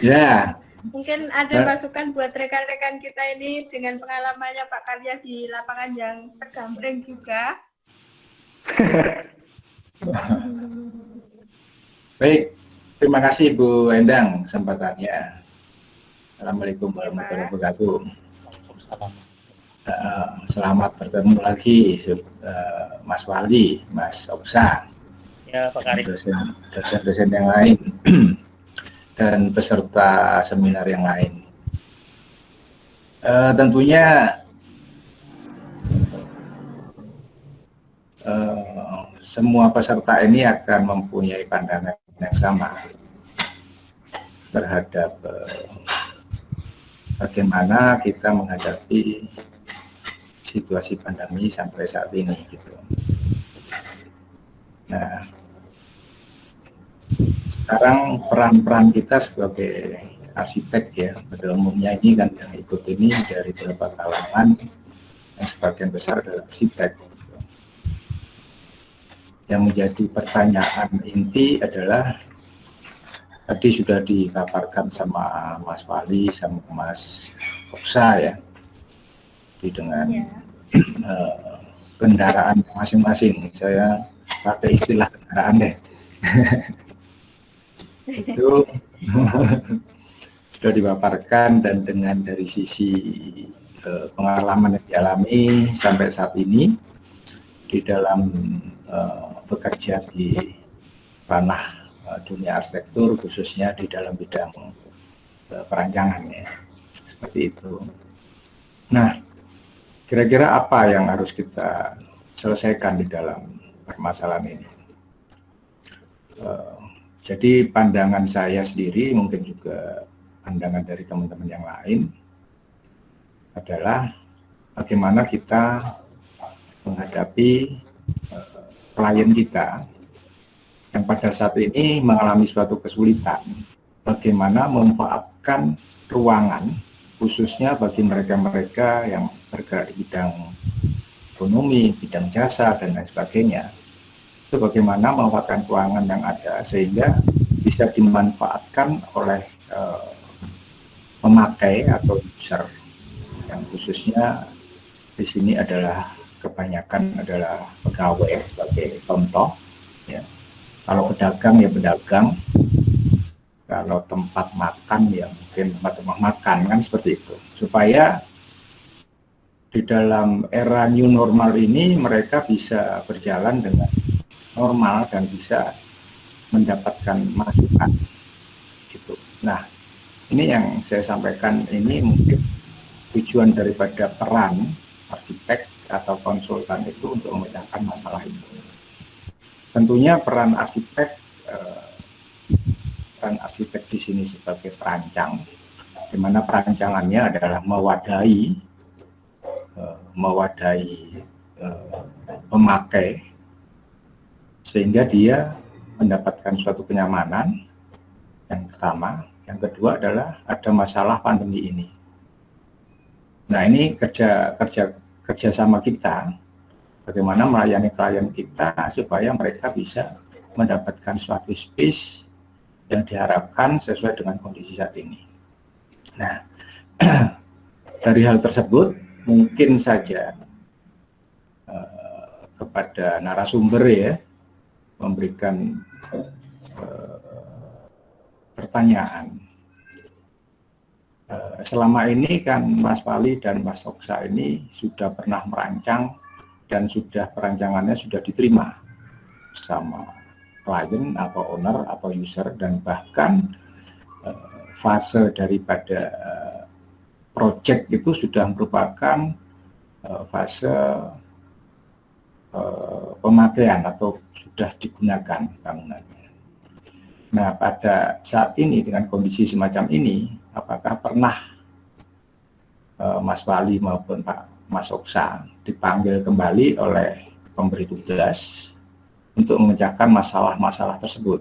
Ya. Mungkin ada masukan buat rekan-rekan kita ini dengan pengalamannya Pak Karya di lapangan yang tergambreng juga. Baik, terima kasih Bu Endang kesempatannya. Assalamualaikum warahmatullahi wabarakatuh. Selamat bertemu lagi Mas Wali, Mas Oksa, Ya, Pak Karim. dosen-dosen yang lain dan peserta seminar yang lain. Tentunya semua peserta ini akan mempunyai pandangan yang sama terhadap bagaimana kita menghadapi situasi pandemi sampai saat ini gitu. Nah, sekarang peran-peran kita sebagai arsitek ya, pada umumnya ini kan yang ikut ini dari beberapa kalangan yang sebagian besar adalah arsitek. Yang menjadi pertanyaan inti adalah tadi sudah dipaparkan sama Mas Wali sama Mas Oksa ya, dengan kendaraan masing-masing. Saya pakai istilah kendaraan deh. Itu sudah dipaparkan, dan dengan dari sisi pengalaman yang dialami sampai saat ini di dalam bekerja di ranah dunia arsitektur, khususnya di dalam bidang perancangan ya, seperti itu. Nah, kira-kira apa yang harus kita selesaikan di dalam permasalahan ini? Jadi pandangan saya sendiri, mungkin juga pandangan dari teman-teman yang lain, adalah bagaimana kita menghadapi klien kita yang pada saat ini mengalami suatu kesulitan, bagaimana memanfaatkan ruangan, khususnya bagi mereka-mereka yang bergerak di bidang ekonomi, bidang jasa, dan lain sebagainya. Itu bagaimana memanfaatkan ruangan yang ada sehingga bisa dimanfaatkan oleh pemakai atau user, yang khususnya di sini adalah kebanyakan adalah pegawai sebagai contoh ya. Kalau pedagang ya pedagang, kalau tempat makan ya mungkin tempat makan, kan seperti itu, supaya di dalam era new normal ini mereka bisa berjalan dengan normal dan bisa mendapatkan masukan gitu. Nah, ini yang saya sampaikan, ini mungkin tujuan daripada peran arsitek atau konsultan itu untuk memecahkan masalah itu. Tentunya peran arsitek di sini sebagai perancang, di mana perancangannya adalah mewadahi pemakai sehingga dia mendapatkan suatu kenyamanan. Yang pertama, yang kedua adalah ada masalah pandemi ini. Nah, ini kerjasama kita, bagaimana melayani klien kita supaya mereka bisa mendapatkan suatu space yang diharapkan sesuai dengan kondisi saat ini. Nah, dari hal tersebut mungkin saja kepada narasumber ya memberikan pertanyaan. Selama ini kan Mas Pali dan Mas Oksa ini sudah pernah merancang dan sudah perancangannya sudah diterima sama klien atau owner atau user, dan bahkan fase daripada project itu sudah merupakan fase pemakaian atau sudah digunakan bangunannya. Nah, pada saat ini dengan kondisi semacam ini, apakah pernah Mas Pali maupun Pak Mas Oksa dipanggil kembali oleh pemberi tugas untuk memecahkan masalah-masalah tersebut?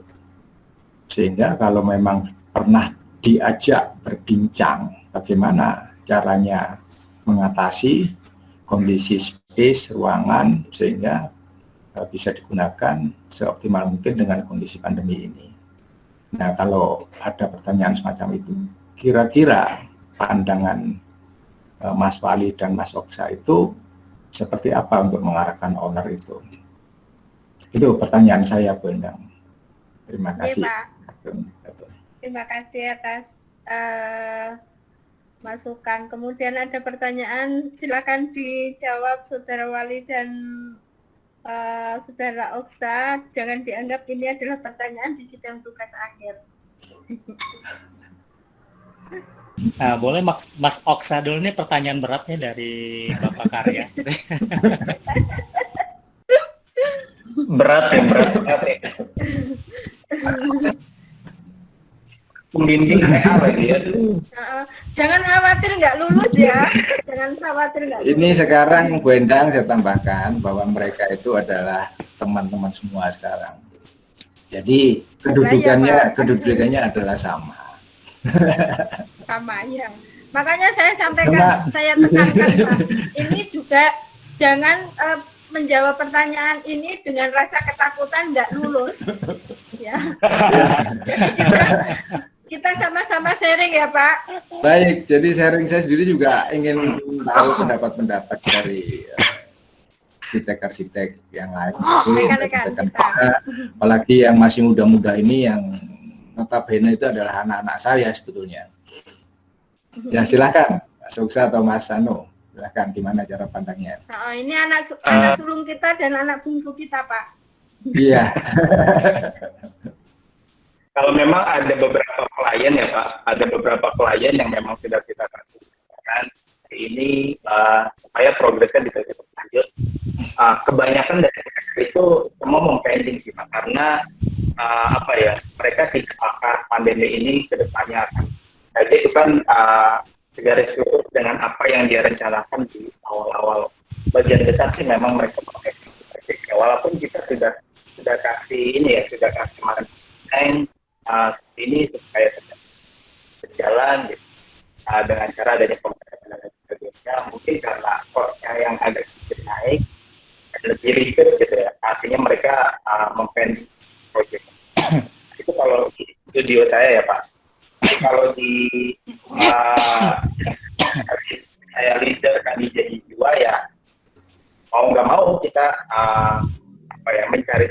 Sehingga kalau memang pernah diajak berbincang bagaimana caranya mengatasi kondisi space, ruangan, sehingga bisa digunakan seoptimal mungkin dengan kondisi pandemi ini. Nah, kalau ada pertanyaan semacam itu, kira-kira pandangan Mas Pali dan Mas Oksa itu seperti apa untuk mengarahkan owner itu? Itu pertanyaan saya, Bu Endang. Terima kasih. Pak. Terima kasih atas masukan. Kemudian ada pertanyaan, silakan dijawab Saudara Wali dan Saudara Oksa. Jangan dianggap ini adalah pertanyaan di sidang tugas akhir. Nah, boleh Mas Oksa dulu, nih pertanyaan beratnya dari Bapak Karya. Berat ya. Pembimbing saya lagi ya. Jangan khawatir nggak lulus ya. Jangan khawatir nggak lulus. Ini sekarang Bu Endang saya tambahkan bahwa mereka itu adalah teman-teman semua sekarang. Jadi kedudukannya adalah sama. Sama ya. Makanya saya sampaikan, saya tekankan Pak. Ini juga jangan menjawab pertanyaan ini dengan rasa ketakutan nggak lulus. Ya. Kita sama-sama sharing ya Pak. Baik, jadi sharing saya sendiri juga ingin tahu pendapat-pendapat dari arsitek-arsitek yang lain. Apalagi yang masih muda-muda ini, yang notabene itu adalah anak-anak saya sebetulnya. Ya silakan, Mas Oksa atau Mas Sano, silakan, gimana cara pandangnya? Ini anak sulung kita dan anak bungsu kita Pak. Iya. Kalau memang ada beberapa klien ya Pak, ada beberapa klien yang memang sudah kita lakukan ini supaya progresnya bisa kita lanjut. Kebanyakan dari mereka itu semua mempending sih Pak, karena mereka tidak akan pandemi ini ke depannya akan. Jadi itu kan segaris lurus dengan apa yang dia rencanakan di awal-awal. Bagian besar sih memang mereka pakai. Walaupun kita sudah kasih ini ya, sudah kasih marketing ini supaya berjalan gitu. Dengan cara adanya pembayaran dan sebagainya, mungkin karena cost-nya yang agak sedikit naik, lebih ribet gitu ya, artinya mereka mempending project. Itu kalau di studio saya ya Pak. Jadi kalau di saya leader kami jadi dua ya, mau nggak mau kita mencari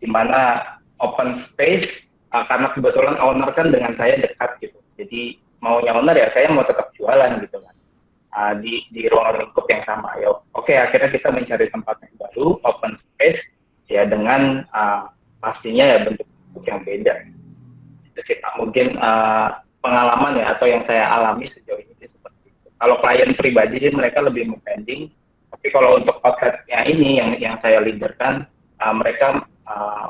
di mana open space, karena kebetulan owner kan dengan saya dekat gitu. Jadi maunya owner ya saya mau tetap jualan gitu kan. Di ruang lingkup yang sama ya. Oke, akhirnya kita mencari tempat yang baru, open space ya, dengan pastinya ya bentuk yang beda. Terus kita mungkin pengalaman ya, atau yang saya alami sejauh ini seperti itu. Kalau klien pribadi mereka lebih mempending, tapi kalau untuk outletnya ini yang saya leaderkan, mereka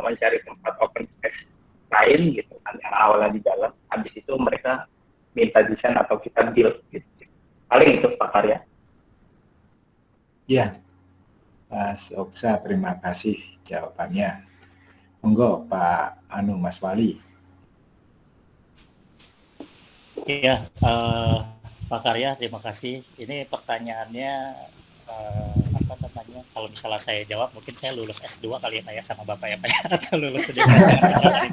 mencari tempat open space lain gitu kan, yang awalnya di dalam, habis itu mereka minta desain atau kita build gitu. Paling itu Pak Karya. Ya, Mas Oksa, terima kasih. jawabannya. Monggo Pak Mas Wali. Iya, Pak Karya, terima kasih. Ini pertanyaannya apa namanya? Kalau misalnya saya jawab, mungkin saya lulus S2 kali ya Pak ya, sama Bapak ya Pak ya, atau lulus studi perancangan.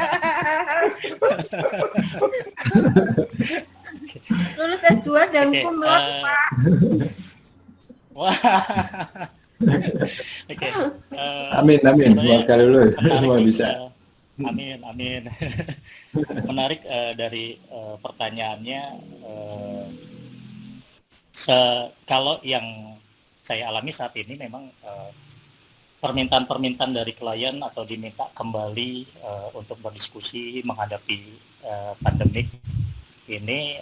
Lulus S2 dan Oke, cum laude, Pak. Wah. Oke. Amin. Sebenarnya Semoga lulus. menarik Semua sih. bisa. Amin. Menarik dari pertanyaannya. Kalau yang saya alami saat ini memang permintaan-permintaan dari klien atau diminta kembali untuk berdiskusi menghadapi pandemik ini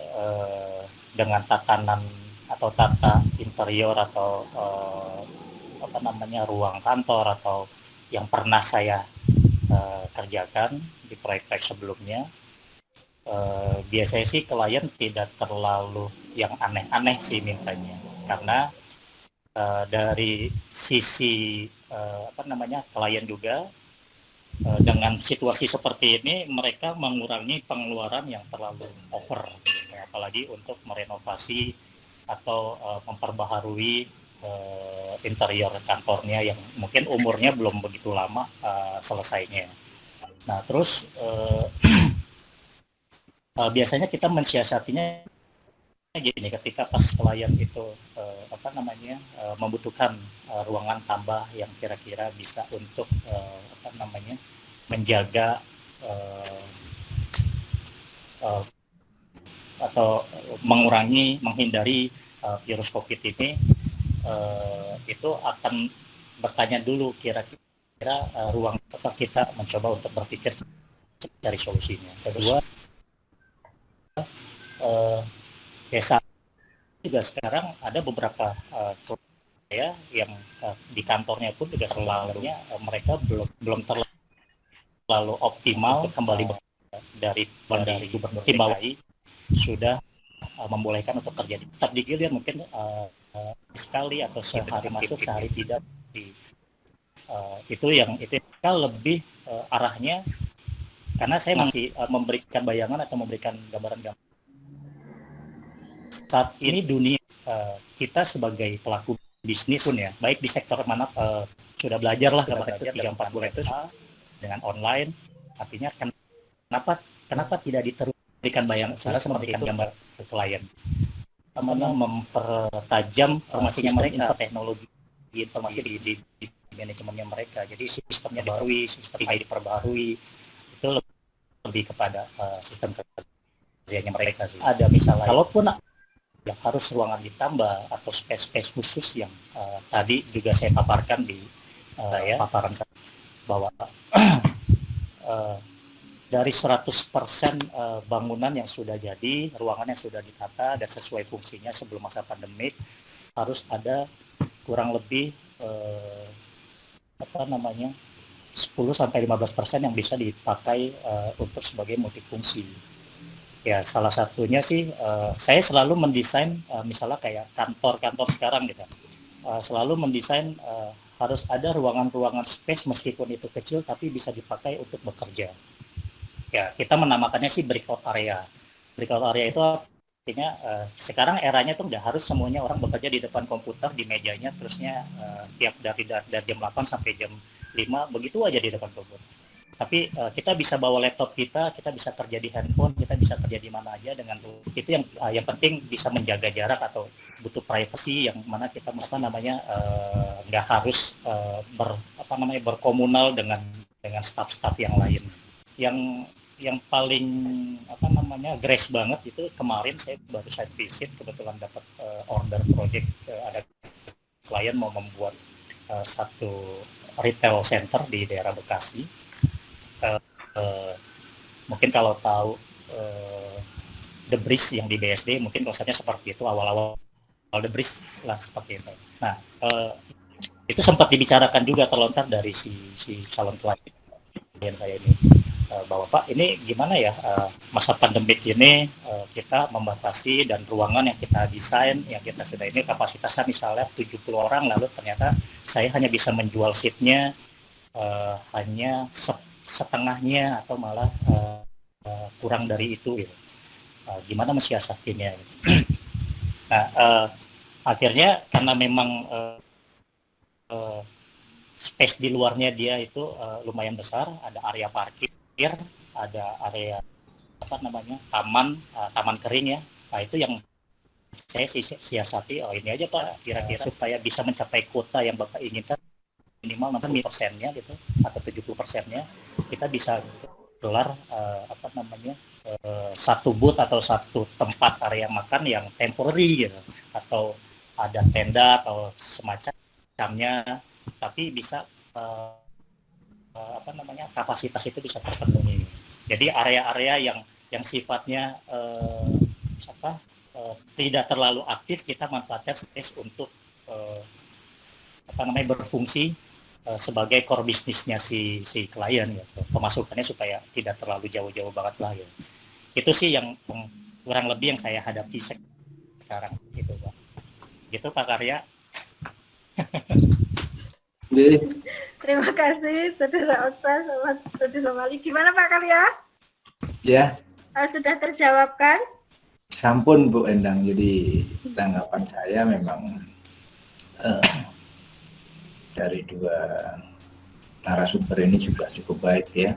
dengan tatanan atau tata interior atau apa namanya ruang kantor atau yang pernah saya kerjakan di proyek-proyek sebelumnya. Biasanya sih klien tidak terlalu yang aneh-aneh sih mintanya, karena dari sisi apa namanya klien juga dengan situasi seperti ini mereka mengurangi pengeluaran yang terlalu over, apalagi untuk merenovasi atau memperbaharui interior kantornya yang mungkin umurnya belum begitu lama selesainya. Nah terus biasanya kita mensiasatinya gini, ketika pas klien itu apa namanya membutuhkan ruangan tambah yang kira-kira bisa untuk apa namanya menjaga atau menghindari virus COVID ini, itu akan bertanya dulu kira-kira ruang apa kita mencoba untuk berpikir cari solusinya. Kedua, desa juga sekarang ada beberapa ya yang di kantornya pun juga selalunya mereka belum terlalu optimal kembali dari Gubernur DKI sudah membolehkan untuk kerja tetap di Gilead mungkin sekali atau sehari masuk sehari tidak di itu lebih arahnya, karena saya masih memberikan bayangan atau memberikan gambaran saat ini dunia kita sebagai pelaku bisnis pun ya, baik di sektor mana sudah belajar lah kalau itu 3-4 bulan itu dengan online, artinya kenapa tidak diteruskan bayangan secara memberikan gambar ke klien, mempertajam informasinya mereka, teknologi informasi di manajemennya mereka, jadi sistemnya diperbarui, sistem ID diperbarui, itu lebih kepada sistem kerjanya mereka sih. Ada misalnya, kalaupun harus ruangan ditambah atau space khusus yang tadi juga saya paparkan di paparan saya, bahwa dari 100% bangunan yang sudah jadi, ruangan yang sudah ditata dan sesuai fungsinya sebelum masa pandemik, harus ada kurang lebih 10-15% yang bisa dipakai untuk sebagai multifungsi. Ya, salah satunya sih saya selalu mendesain misalnya kayak kantor-kantor sekarang gitu. Selalu mendesain harus ada ruangan-ruangan space meskipun itu kecil tapi bisa dipakai untuk bekerja. Ya, kita menamakannya sih breakout area. Breakout area itu artinya sekarang eranya tuh udah harus semuanya orang bekerja di depan komputer, di mejanya, terusnya tiap dari jam 8 sampai jam 5 begitu aja di depan komputer. Tapi kita bisa bawa laptop kita bisa kerja di handphone, kita bisa kerja di mana aja dengan itu yang penting bisa menjaga jarak atau butuh privacy yang mana kita nggak harus berkomunal dengan staff-staff yang lain. Yang paling grace banget itu kemarin saya baru site visit, kebetulan dapat order project, ada klien mau membuat satu retail center di daerah Bekasi. Mungkin kalau tahu The Bridge yang di BSD, mungkin konsepnya seperti itu, awal-awal The Bridge lah seperti itu. Nah, itu sempat dibicarakan juga terlontar dari si calon klien saya ini, bahwa Pak, ini gimana ya masa pandemik ini kita membatasi dan ruangan yang kita desain, yang kita sudah ini kapasitasnya misalnya 70 orang, lalu ternyata saya hanya bisa menjual seatnya hanya setengahnya atau malah kurang dari itu gitu. Gimana mensiasatinya gitu. Nah, akhirnya karena memang space di luarnya dia itu lumayan besar, ada area parkir, ada area taman kering ya. Nah, itu yang saya siasati, ini aja Pak, kira-kira supaya bisa mencapai kuota yang Bapak inginkan minimal 60%-nya gitu atau 70%-nya kita bisa gelar satu booth atau satu tempat area makan yang temporary gitu, atau ada tenda atau semacamnya, tapi bisa kapasitas itu bisa terpenuhi. Jadi area-area yang sifatnya tidak terlalu aktif kita manfaatkan space untuk berfungsi sebagai core bisnisnya si klien gitu. Pemasukannya supaya tidak terlalu jauh-jauh banget lah gitu. Itu sih yang kurang lebih yang saya hadapi sekarang gitu Pak. Gitu Pak Karya. Terima kasih Saudara Okta sama Saudara Mali. Gimana Pak Karya? Ya. Sudah terjawabkan? Sampun Bu Endang, jadi tanggapan saya memang dari dua narasumber ini juga cukup baik ya,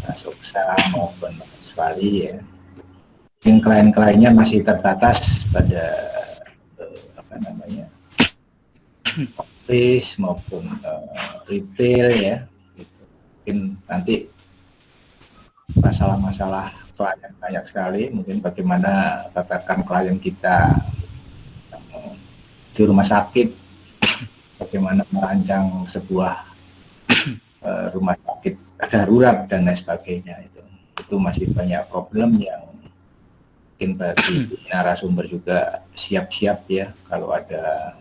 Mas Oksa maupun Mas Wali ya. Yang klien-kliennya masih terbatas pada office maupun retail ya. Mungkin nanti masalah-masalah klien banyak sekali, mungkin bagaimana katakan klien kita di rumah sakit, bagaimana merancang sebuah rumah sakit darurat dan lain sebagainya, itu masih banyak problem yang mungkin bagi narasumber juga siap-siap ya kalau ada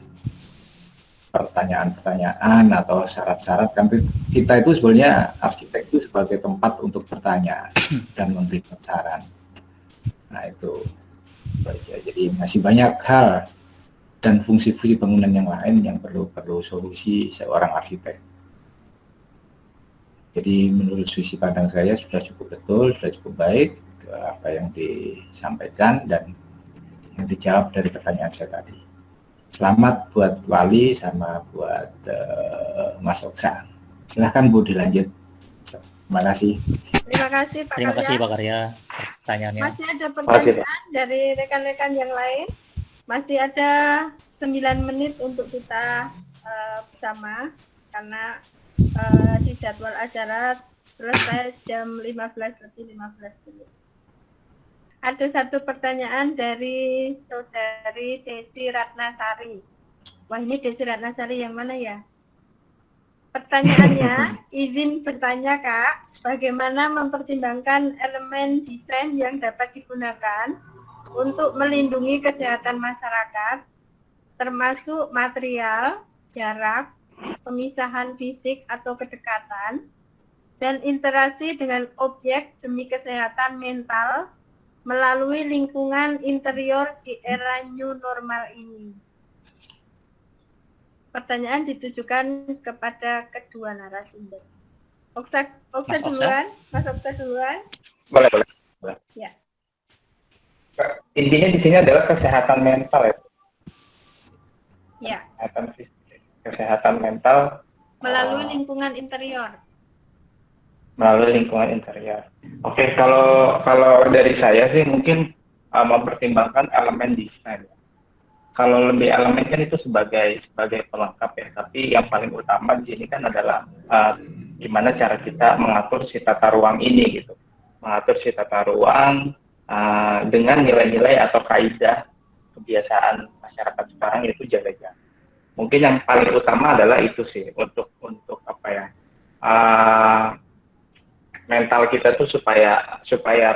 pertanyaan-pertanyaan atau syarat-syarat. Kan kita itu sebenarnya arsitek itu sebagai tempat untuk bertanya dan memberikan saran. Nah itu jadi masih banyak hal dan fungsi-fungsi bangunan yang lain yang perlu solusi seorang arsitek. Jadi menurut sisi pandang saya sudah cukup betul, sudah cukup baik apa yang disampaikan dan yang dijawab dari pertanyaan saya tadi. Selamat buat Wali sama buat Mas Oksa. Silahkan Bu dilanjut. Terima kasih. Terima kasih Pak Karya. Terima kasih Pak Karya pertanyaannya. Masih ada pertanyaan dari rekan-rekan yang lain? Masih ada 9 menit untuk kita bersama karena di jadwal acara selesai jam 15:15. Ada satu pertanyaan dari Saudari Desi Ratnasari. Wah, ini Desi Ratnasari yang mana ya? Pertanyaannya, izin bertanya Kak, bagaimana mempertimbangkan elemen desain yang dapat digunakan untuk melindungi kesehatan masyarakat, termasuk material, jarak, pemisahan fisik atau kedekatan, dan interaksi dengan objek demi kesehatan mental melalui lingkungan interior di era new normal ini. Pertanyaan ditujukan kepada kedua narasumber. Oksa duluan, Mas Oksa duluan. Boleh. Ya. Intinya di sini adalah kesehatan mental ya. Ya. Kesehatan mental melalui lingkungan interior. Oke, kalau dari saya sih mungkin mempertimbangkan elemen desain. Kalau lebih elemen kan itu sebagai pelengkap ya, tapi yang paling utama di sini kan adalah gimana cara kita mengatur si tata ruang ini gitu. Mengatur si tata ruang dengan nilai-nilai atau kaidah kebiasaan masyarakat sekarang itu jaga jarak. Mungkin yang paling utama adalah itu sih untuk apa ya, mental kita tuh supaya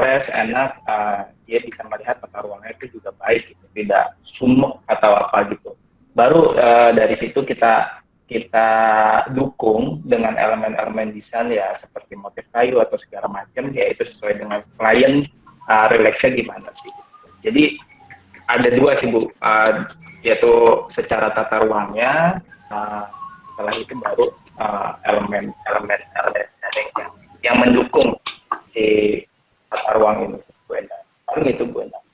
rest, enak, dia bisa melihat tata ruangnya itu juga baik gitu, tidak sumuk atau apa gitu. Baru dari situ kita dukung dengan elemen-elemen desain ya seperti motif kayu atau segala macam, yaitu sesuai dengan klien relaxnya gimana sih. Jadi ada dua sih Bu, yaitu secara tata ruangnya setelah itu baru elemen yang mendukung si tata ruang ini, Bu Endang. Paling itu, Bu Endang.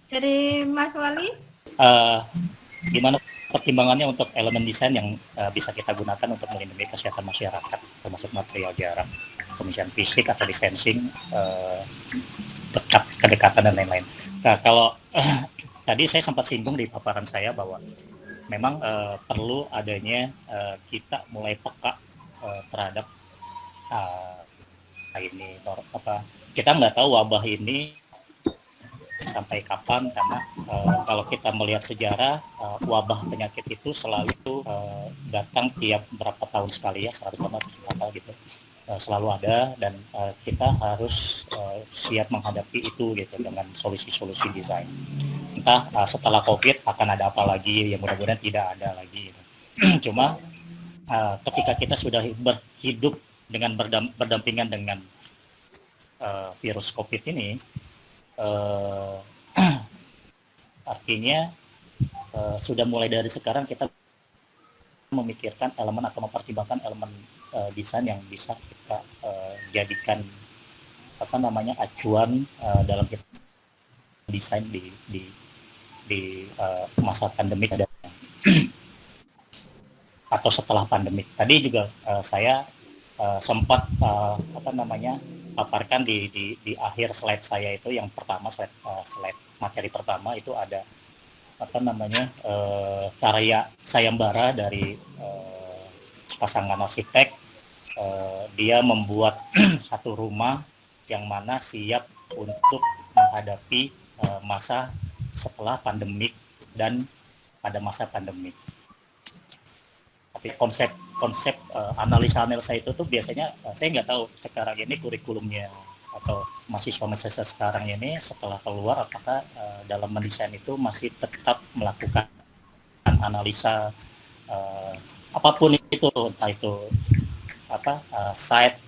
Dari Mas Wali? Gimana pertimbangannya untuk elemen desain yang bisa kita gunakan untuk melindungi kesehatan masyarakat, termasuk material jarak, pemisahan fisik atau distancing, dekat, kedekatan dan lain-lain. Nah, kalau tadi saya sempat singgung di paparan saya bahwa memang perlu adanya kita mulai peka terhadap ini kita nggak tahu wabah ini sampai kapan, karena kalau kita melihat sejarah wabah penyakit itu selalu datang tiap berapa tahun sekali ya, 100 tahun atau berapa gitu, selalu ada, dan kita harus siap menghadapi itu gitu dengan solusi-solusi desain. Entah setelah COVID akan ada apa lagi, yang mudah-mudahan tidak ada lagi gitu. Cuma ketika kita sudah berhidup dengan berdampingan dengan virus COVID ini, artinya sudah mulai dari sekarang kita memikirkan elemen atau mempertimbangkan elemen desain yang bisa kita jadikan acuan dalam kita desain di masa pandemik atau setelah pandemik. Tadi juga saya sempat paparkan di akhir slide saya itu, yang pertama slide materi pertama itu ada karya sayembara dari pasangan arsitek. Dia membuat satu rumah yang mana siap untuk menghadapi masa setelah pandemik dan pada masa pandemik. Tapi konsep analisa itu tuh biasanya saya nggak tahu sekarang ini kurikulumnya atau mahasiswa sekarang ini setelah keluar apakah dalam mendesain itu masih tetap melakukan analisa apapun itu, entah itu site,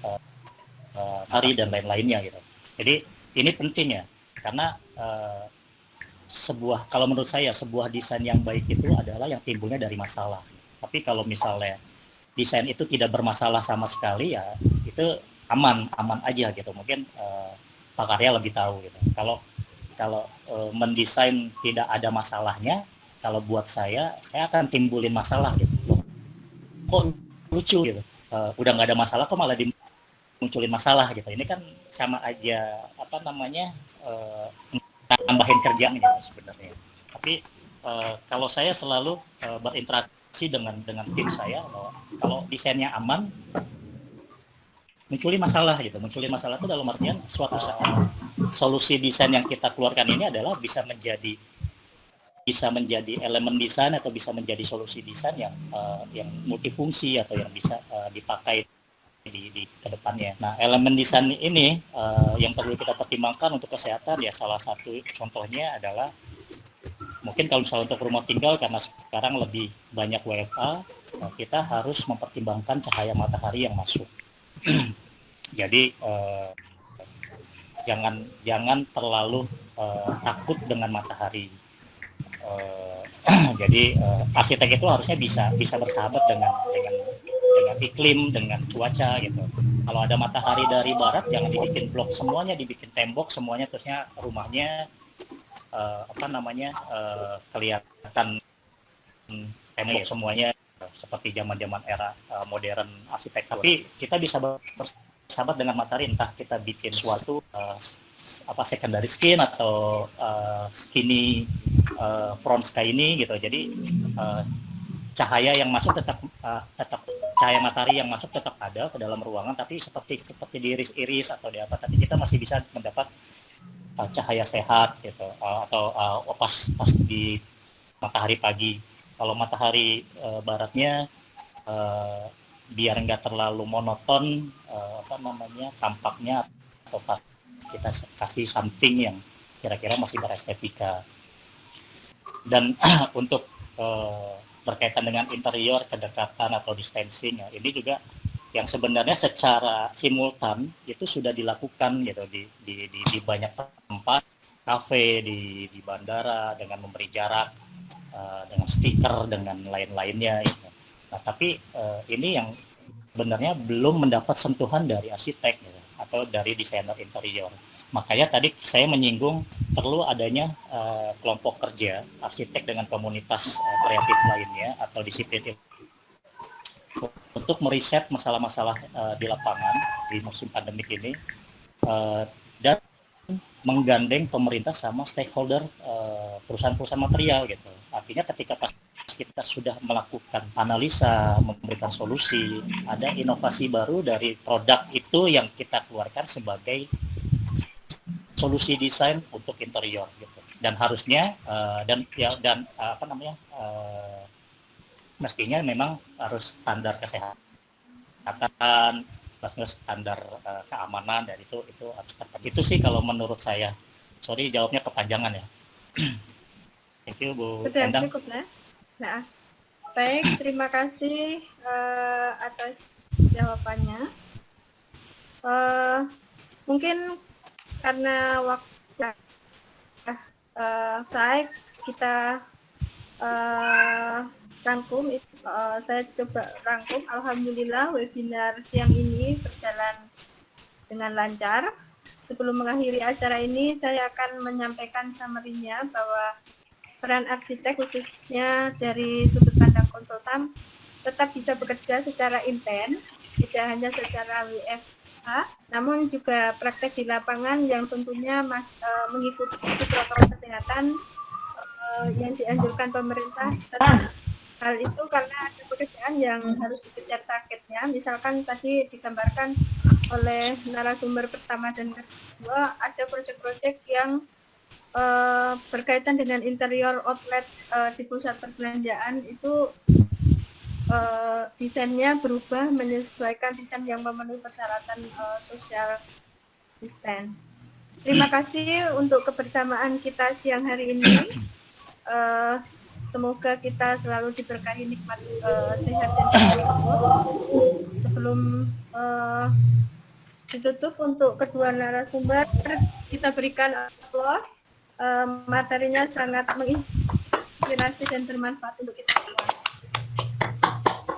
hari dan lain-lainnya gitu. Jadi ini penting ya, karena kalau menurut saya sebuah desain yang baik itu adalah yang timbulnya dari masalah. Tapi kalau misalnya desain itu tidak bermasalah sama sekali, ya itu aman aja gitu. Mungkin Pak Karya lebih tahu gitu. Kalau mendesain tidak ada masalahnya, kalau buat saya akan timbulin masalah gitu. Kok lucu gitu. Udah nggak ada masalah kok malah dimunculin masalah gitu. Ini kan sama aja tambahin kerjaan gitu sebenarnya. Tapi kalau saya selalu berinteraksi dengan tim saya, bahwa kalau desainnya aman, munculin masalah gitu. Munculin masalah itu dalam artian suatu saat solusi desain yang kita keluarkan ini adalah bisa menjadi elemen desain atau bisa menjadi solusi desain yang multifungsi atau yang bisa dipakai di kedepannya. Nah, elemen desain ini yang perlu kita pertimbangkan untuk kesehatan, ya salah satu contohnya adalah mungkin kalau misalnya untuk rumah tinggal, karena sekarang lebih banyak WFA, kita harus mempertimbangkan cahaya matahari yang masuk. Jadi jangan terlalu takut dengan matahari. Jadi arsitek itu harusnya bisa bersahabat dengan iklim, dengan cuaca gitu. Kalau ada matahari dari barat, jangan dibikin blok semuanya, dibikin tembok semuanya, terusnya rumahnya kelihatan tembok semuanya seperti zaman era modern arsitektur. Tapi kita bisa bersahabat dengan matahari, entah kita bikin suatu secondary skin atau skinny front sky ini gitu. Jadi cahaya yang masuk tetap cahaya matahari yang masuk tetap ada ke dalam ruangan, tapi seperti diiris-iris atau di apa, tapi kita masih bisa mendapat cahaya sehat gitu, atau pas di matahari pagi. Kalau matahari baratnya biar nggak terlalu monoton tampaknya, atau kita kasih something yang kira-kira masih berestetika. Dan untuk berkaitan dengan interior, kedekatan atau distancing, ya, ini juga yang sebenarnya secara simultan itu sudah dilakukan gitu di banyak tempat, kafe, di bandara, dengan memberi jarak, dengan stiker, dengan lain-lainnya gitu. Nah, tapi ini yang sebenarnya belum mendapat sentuhan dari arsitek gitu, atau dari desainer interior. Makanya tadi saya menyinggung perlu adanya kelompok kerja arsitek dengan komunitas kreatif lainnya atau disiplin untuk meriset masalah-masalah di lapangan di musim pandemik ini, dan menggandeng pemerintah sama stakeholder perusahaan-perusahaan material gitu. Artinya ketika pas kita sudah melakukan analisa, memberikan solusi, ada inovasi baru dari produk itu yang kita keluarkan sebagai solusi desain untuk interior gitu. Dan harusnya mestinya memang harus standar kesehatan, plus standar keamanan, dan itu harus tepat. Itu sih kalau menurut saya. Sorry jawabnya kepanjangan ya. Thank you Bu Sudah Endang. cukup lah. Nah, baik, terima kasih atas jawabannya. Mungkin karena waktu baik, kita rangkum. Saya coba rangkum. Alhamdulillah webinar siang ini berjalan dengan lancar. Sebelum mengakhiri acara ini, saya akan menyampaikan summary-nya bahwa peran arsitek khususnya dari sudut pandang konsultan tetap bisa bekerja secara intens, tidak hanya secara WFH, namun juga praktek di lapangan yang tentunya mengikuti protokol kesehatan yang dianjurkan pemerintah. Hal itu karena ada pekerjaan yang harus dikejar targetnya. Misalkan tadi digambarkan oleh narasumber pertama dan kedua, ada proyek-proyek yang berkaitan dengan interior outlet di pusat perbelanjaan itu desainnya berubah menyesuaikan desain yang memenuhi persyaratan social distance. Terima kasih untuk kebersamaan kita siang hari ini. Semoga kita selalu diberkahi nikmat sehat dan umur. Sebelum ditutup untuk kedua narasumber, kita berikan aplaus. Materinya sangat menginspirasi dan bermanfaat untuk kita semua.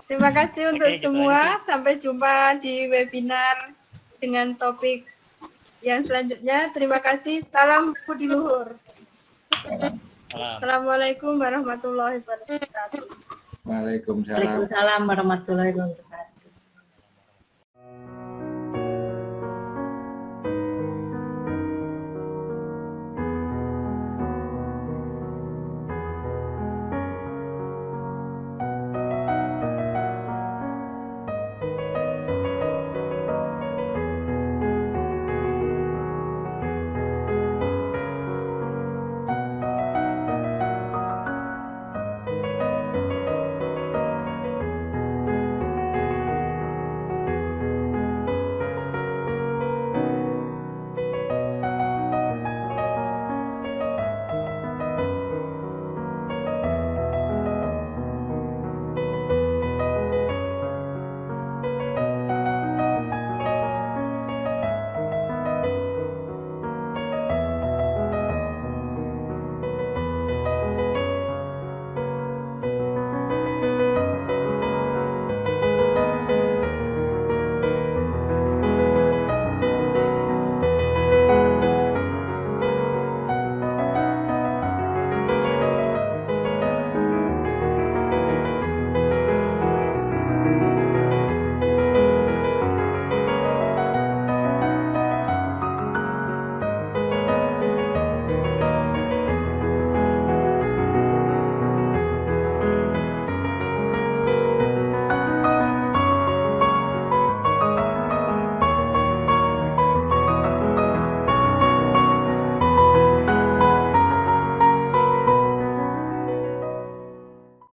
Terima kasih untuk semua. Sampai jumpa di webinar dengan topik yang selanjutnya. Terima kasih. Salam budi luhur. Assalamualaikum warahmatullahi wabarakatuh. Waalaikumsalam. Waalaikumsalam warahmatullahi wabarakatuh.